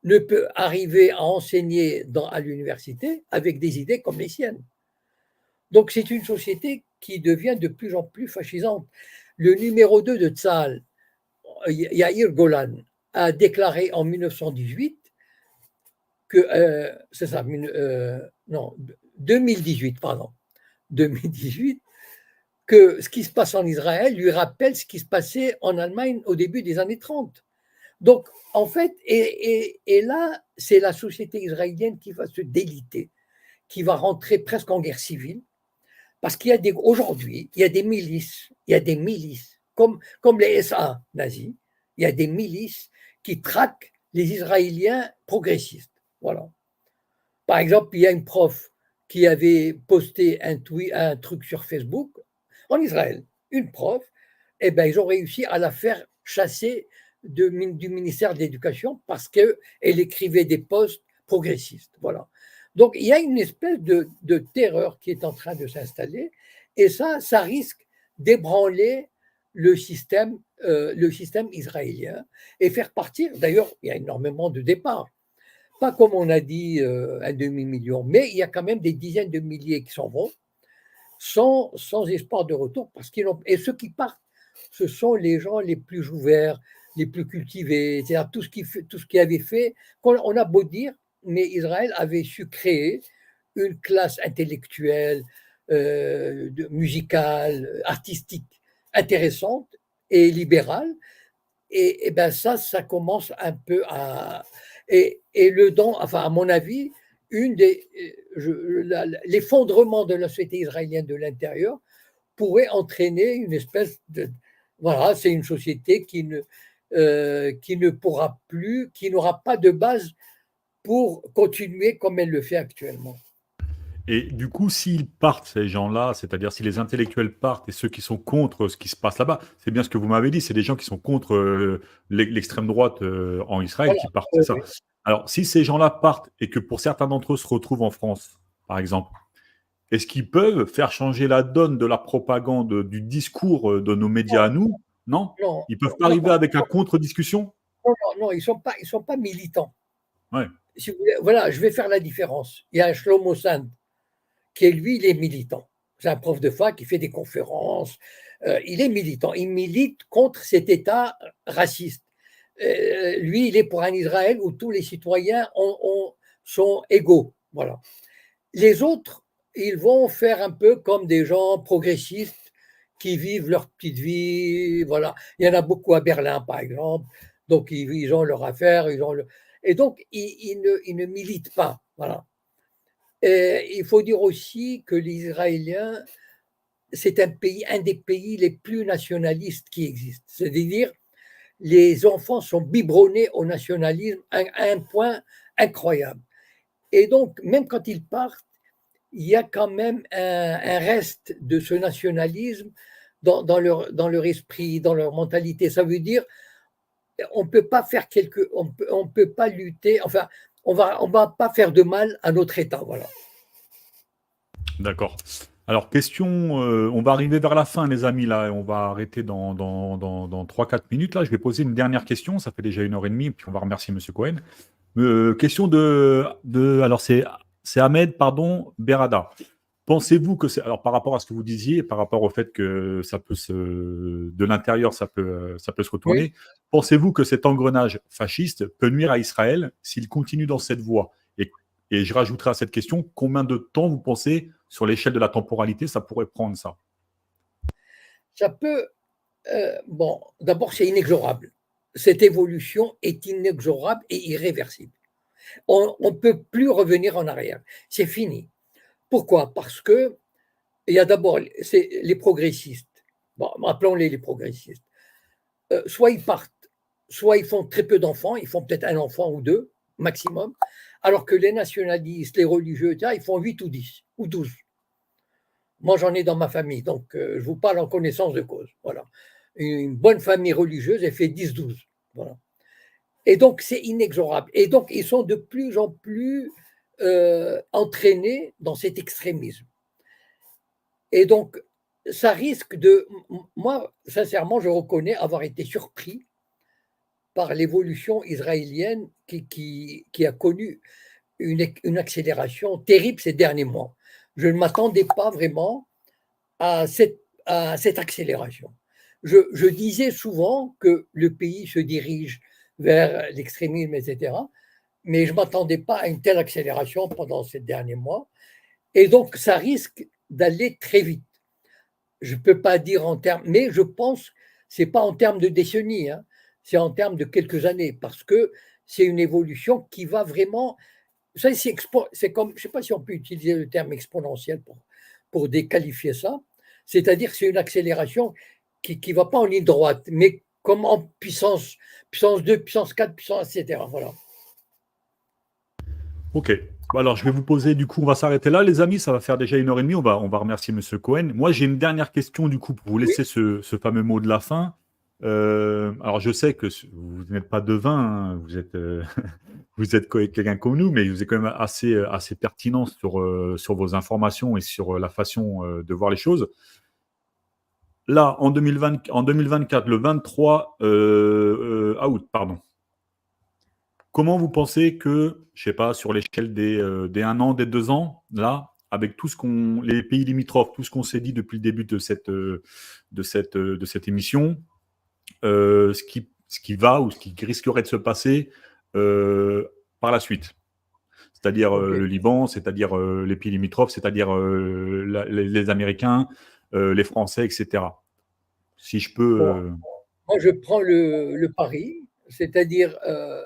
ne peut arriver à enseigner à l'université avec des idées comme les siennes. Donc, c'est une société qui devient de plus en plus fascisante. Le numéro 2 de Tzal, Yair Golan, a déclaré en 1918 que, c'est ça, non, 2018, pardon, 2018, que ce qui se passe en Israël lui rappelle ce qui se passait en Allemagne au début des années 30. Donc, en fait, et là, c'est la société israélienne qui va se déliter, qui va rentrer presque en guerre civile, parce aujourd'hui, il y a des milices, comme les SA nazis, il y a des milices qui traquent les Israéliens progressistes. Voilà. Par exemple, il y a une prof qui avait posté un truc sur Facebook en Israël, une prof, et ben, ils ont réussi à la faire chasser du ministère de l'Éducation parce qu'elle écrivait des posts progressistes. Voilà. Donc, il y a une espèce de terreur qui est en train de s'installer et ça risque d'ébranler le système israélien et faire partir, d'ailleurs, il y a énormément de départs. Pas comme on a dit un demi-million, mais il y a quand même des dizaines de milliers qui s'en vont sans espoir de retour. Et ceux qui partent, ce sont les gens les plus ouverts, les plus cultivés, c'est-à-dire tout ce qui avait fait, on a beau dire, mais Israël avait su créer une classe intellectuelle, musicale, artistique intéressante et libérale. Et ben ça commence un peu à. Et enfin, à mon avis, l'effondrement de la société israélienne de l'intérieur pourrait entraîner une espèce de. Voilà, c'est une société qui ne pourra plus, qui n'aura pas de base pour continuer comme elle le fait actuellement. Et du coup, s'ils partent, ces gens-là, c'est-à-dire si les intellectuels partent et ceux qui sont contre ce qui se passe là-bas, c'est bien ce que vous m'avez dit, c'est des gens qui sont contre l'extrême droite en Israël Voilà. qui partent, c'est ça. Alors, si ces gens-là partent et que pour certains d'entre eux se retrouvent en France, par exemple, est-ce qu'ils peuvent faire changer la donne de la propagande, du discours de nos médias à nous? Non? Non, Ils peuvent pas non, arriver avec un contre-discussion? non, non, ils sont pas militants. Ouais. Si vous voulez, voilà, je vais faire la différence. Il y a Shlomo Sand, qui est lui, il est militant. C'est un prof de fac qui fait des conférences. Il est militant. Il milite contre cet État raciste. Lui, il est pour un Israël où tous les citoyens sont égaux. Voilà. Les autres, ils vont faire un peu comme des gens progressistes qui vivent leur petite vie. Voilà. Il y en a beaucoup à Berlin, par exemple. Donc, ils ont leur affaire. Et donc, ils ne militent pas. Voilà. Et il faut dire aussi que les Israéliens, c'est un des pays les plus nationalistes qui existent. C'est-à-dire, les enfants sont biberonnés au nationalisme à un point incroyable. Et donc, même quand ils partent, il y a quand même un reste de ce nationalisme dans leur esprit, dans leur mentalité. Ça veut dire, on peut pas faire on peut pas lutter, enfin, on va pas faire de mal à notre État, voilà. D'accord. Alors, question, on va arriver vers la fin, les amis, là, et on va arrêter dans 3-4 minutes. Là, je vais poser une dernière question. Ça fait déjà 1 heure et demie, puis on va remercier Monsieur Cohen. Question alors c'est Ahmed, pardon, Berada. Pensez-vous que c'est, alors par rapport à ce que vous disiez, par rapport au fait que de l'intérieur, ça peut se Oui. retourner, pensez-vous que cet engrenage fasciste peut nuire à Israël s'il continue dans cette voie? Et je rajouterai à cette question, combien de temps vous pensez, sur l'échelle de la temporalité, ça pourrait prendre ça? Ça peut, bon, d'abord, c'est inexorable. Cette évolution est inexorable et irréversible. On ne peut plus revenir en arrière. C'est fini. Pourquoi? Parce que il y a d'abord les progressistes. Bon, appelons-les les progressistes. Soit ils partent, soit ils font très peu d'enfants, ils font peut-être un enfant ou deux maximum, alors que les nationalistes, les religieux, ils font 8 ou 10 ou 12. Moi, j'en ai dans ma famille, donc je vous parle en connaissance de cause. Voilà. Une bonne famille religieuse, elle fait 10-12. Voilà. Et donc, c'est inexorable. Et donc, ils sont de plus en plus entraînés dans cet extrémisme. Et donc, ça risque de. Moi, sincèrement, je reconnais avoir été surpris par l'évolution israélienne qui a connu une accélération terrible ces derniers mois. Je ne m'attendais pas vraiment à cette accélération. Je disais souvent que le pays se dirige vers l'extrémisme, etc., mais je ne m'attendais pas à une telle accélération pendant ces derniers mois. Et donc, ça risque d'aller très vite. Je ne peux pas dire en termes, mais je pense que ce n'est pas en termes de décennies, hein, c'est en termes de quelques années, parce que c'est une évolution qui va vraiment. Ça, c'est comme, je ne sais pas si on peut utiliser le terme exponentiel pour déqualifier ça, c'est-à-dire que c'est une accélération qui ne va pas en ligne droite, mais comme en puissance 2, puissance 4, puissance, etc. Voilà. Ok. Bon, alors, je vais vous poser, du coup, on va s'arrêter là, les amis. Ça va faire déjà 1 heure et demie. On va remercier Monsieur Cohen. Moi, j'ai une dernière question, du coup, pour vous Oui, laisser ce fameux mot de la fin. Alors, je sais que vous n'êtes pas devin, hein, vous êtes quelqu'un comme nous, mais vous êtes quand même assez pertinent sur vos informations et sur la façon de voir les choses. Là, en 2024, le 23 août, pardon. Comment vous pensez que, je sais pas, sur l'échelle des 1 an, des 2 ans, là, avec les pays limitrophes, tout ce qu'on s'est dit depuis le début de cette émission, ce qui va ou ce qui risquerait de se passer par la suite? C'est-à-dire ok. le Liban, c'est-à-dire les pays limitrophes, c'est-à-dire les Américains, les Français, etc. Si je peux. Bon, moi, je prends le pari, c'est-à-dire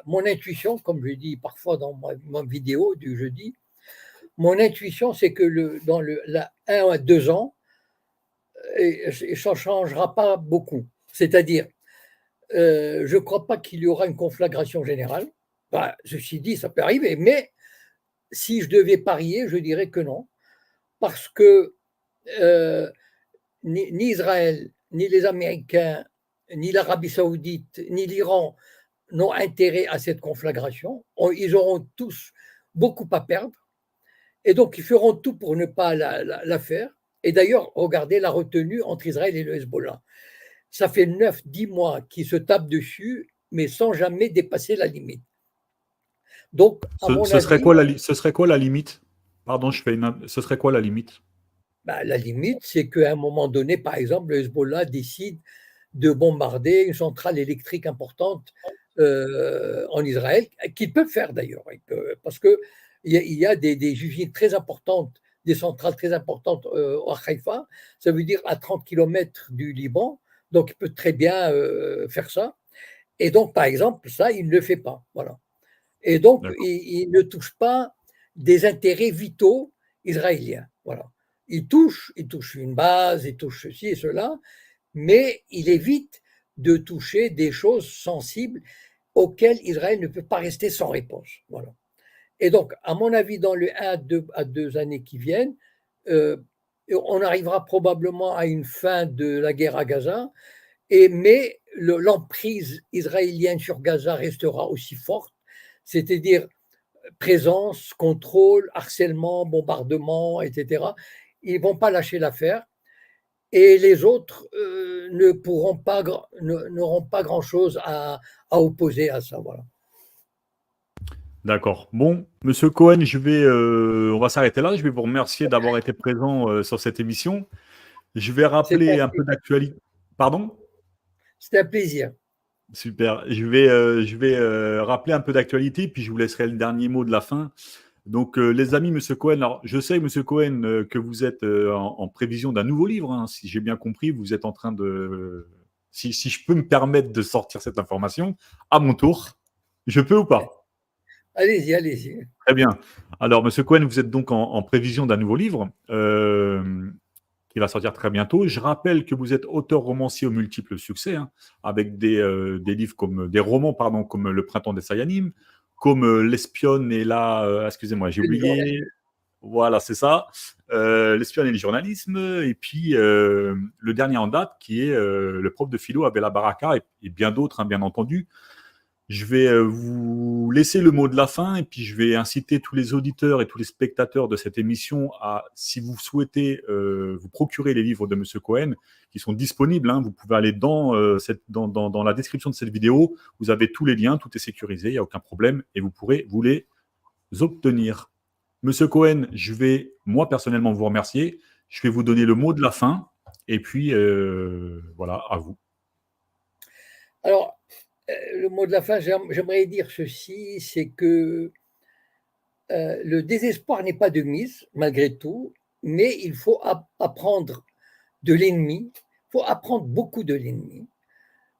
mon intuition, comme je dis parfois dans ma vidéo du jeudi, mon intuition, c'est que dans la 1 à 2 ans, et ça ne changera pas beaucoup. C'est-à-dire, je ne crois pas qu'il y aura une conflagration générale. Bah, ceci dit, ça peut arriver, mais si je devais parier, je dirais que non, parce que ni Israël, ni les Américains, ni l'Arabie saoudite, ni l'Iran n'ont intérêt à cette conflagration. Ils auront tous beaucoup à perdre. Et donc, ils feront tout pour ne pas la faire. Et d'ailleurs, regardez la retenue entre Israël et le Hezbollah. Ça fait 9, 10 mois qu'ils se tapent dessus, mais sans jamais dépasser la limite. Donc, à mon avis, Ce serait quoi la limite? Pardon, ce serait quoi la limite? bah, la limite, c'est qu'à un moment donné, par exemple, le Hezbollah décide de bombarder une centrale électrique importante en Israël, qu'ils peuvent faire d'ailleurs, parce qu'il y a des usines très importantes, des centrales très importantes à Haïfa, ça veut dire à 30 kilomètres du Liban, donc il peut très bien faire ça. Et donc, par exemple, ça, il ne le fait pas. Voilà. Et donc, D'accord. il ne touche pas des intérêts vitaux israéliens. Voilà. Il touche une base, il touche ceci et cela, mais il évite de toucher des choses sensibles auxquelles Israël ne peut pas rester sans réponse. Voilà. Et donc, à mon avis, dans les 1 à 2 années qui viennent, euh, on arrivera probablement à une fin de la guerre à Gaza, mais l'emprise israélienne sur Gaza restera aussi forte, c'est-à-dire présence, contrôle, harcèlement, bombardement, etc. Ils ne vont pas lâcher l'affaire et les autres n'auront pas grand-chose à opposer à ça. Voilà. D'accord. Bon, Monsieur Cohen, on va s'arrêter là. Je vais vous remercier d'avoir été présent sur cette émission. Je vais rappeler un peu d'actualité. Pardon? C'était un plaisir. Super. Je vais rappeler un peu d'actualité, puis je vous laisserai le dernier mot de la fin. Donc, les amis, Monsieur Cohen, alors, je sais, Monsieur Cohen, que vous êtes en prévision d'un nouveau livre, hein, si j'ai bien compris. Vous êtes en train de... si je peux me permettre de sortir cette information, à mon tour, je peux ou pas? Allez-y, allez-y. Très bien. Alors, Monsieur Cohen, vous êtes donc en prévision d'un nouveau livre qui va sortir très bientôt. Je rappelle que vous êtes auteur romancier aux multiples succès, hein, avec des livres comme des romans, pardon, comme Le Printemps des Sayanim, comme L'Espionne et là, excusez-moi, j'ai Le oublié. journaliste. Voilà, c'est ça. L'Espionne et le journalisme, et puis le dernier en date qui est Le prof de philo à Bella Baraka et bien d'autres, hein, bien entendu. Je vais vous laisser le mot de la fin et puis je vais inciter tous les auditeurs et tous les spectateurs de cette émission à, si vous souhaitez vous procurer les livres de Monsieur Cohen, qui sont disponibles, hein, vous pouvez aller dans la description de cette vidéo, vous avez tous les liens, tout est sécurisé, il n'y a aucun problème et vous pourrez vous les obtenir. Monsieur Cohen, je vais moi personnellement vous remercier, je vais vous donner le mot de la fin et puis voilà, à vous. Alors, le mot de la fin, j'aimerais dire ceci, c'est que le désespoir n'est pas de mise, malgré tout, mais il faut apprendre de l'ennemi, il faut apprendre beaucoup de l'ennemi.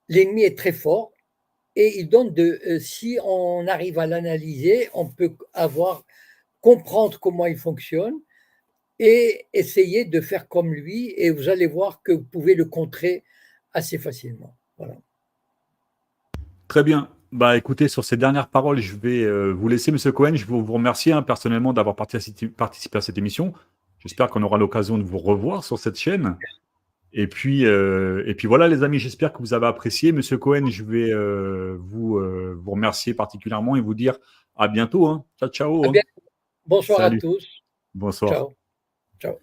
L'ennemi est très fort et il donne si on arrive à l'analyser, on peut comprendre comment il fonctionne et essayer de faire comme lui et vous allez voir que vous pouvez le contrer assez facilement. Voilà. Très bien. Bah, écoutez, sur ces dernières paroles, je vais vous laisser, Monsieur Cohen. Je veux vous remercier, hein, personnellement d'avoir participé à cette émission. J'espère qu'on aura l'occasion de vous revoir sur cette chaîne. Et puis voilà, les amis, j'espère que vous avez apprécié. Monsieur Cohen, je vais vous remercier particulièrement et vous dire à bientôt, hein. Ciao, ciao, À hein. bientôt. Bonsoir à Salut. tous. Bonsoir. Ciao. Ciao.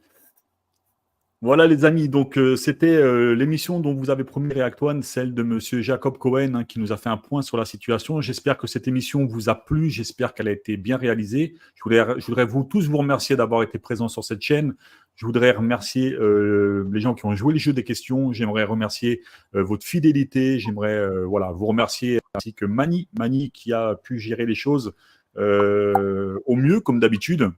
Voilà les amis, donc c'était l'émission dont vous avez promis React One, celle de Monsieur Jacob Cohen, hein, qui nous a fait un point sur la situation. J'espère que cette émission vous a plu, j'espère qu'elle a été bien réalisée. Je voudrais vous tous vous remercier d'avoir été présents sur cette chaîne. Je voudrais remercier les gens qui ont joué le jeu des questions. J'aimerais remercier votre fidélité. J'aimerais voilà, vous remercier ainsi que Mani qui a pu gérer les choses au mieux comme d'habitude.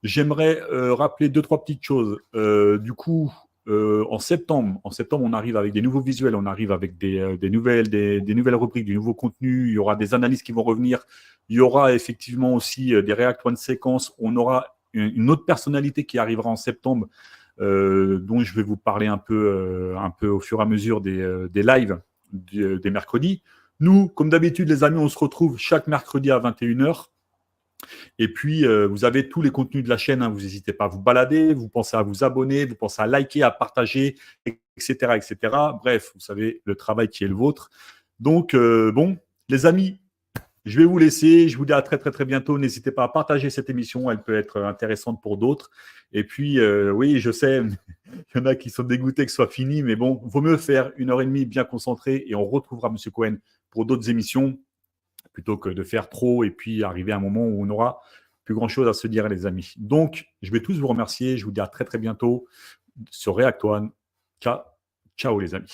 J'aimerais rappeler deux, trois petites choses. Du coup, en septembre, on arrive avec des nouveaux visuels, on arrive avec des nouvelles rubriques, du nouveau contenu. Il y aura des analyses qui vont revenir. Il y aura effectivement aussi des React One séquences. On aura une autre personnalité qui arrivera en septembre, dont je vais vous parler un peu au fur et à mesure des lives des mercredis. Nous, comme d'habitude, les amis, on se retrouve chaque mercredi à 21h. Et puis, vous avez tous les contenus de la chaîne. Hein, vous n'hésitez pas à vous balader, vous pensez à vous abonner, vous pensez à liker, à partager, etc., etc. Bref, vous savez le travail qui est le vôtre. Donc, bon, les amis, je vais vous laisser. Je vous dis à très, très, très bientôt. N'hésitez pas à partager cette émission. Elle peut être intéressante pour d'autres. Et puis, oui, je sais, il y en a qui sont dégoûtés que ce soit fini. Mais bon, vaut mieux faire 1h30 bien concentrée. Et on retrouvera M. Cohen pour d'autres émissions, plutôt que de faire trop et puis arriver à un moment où on n'aura plus grand-chose à se dire, les amis. Donc, je vais tous vous remercier. Je vous dis à très, très bientôt sur React One. Ciao, les amis.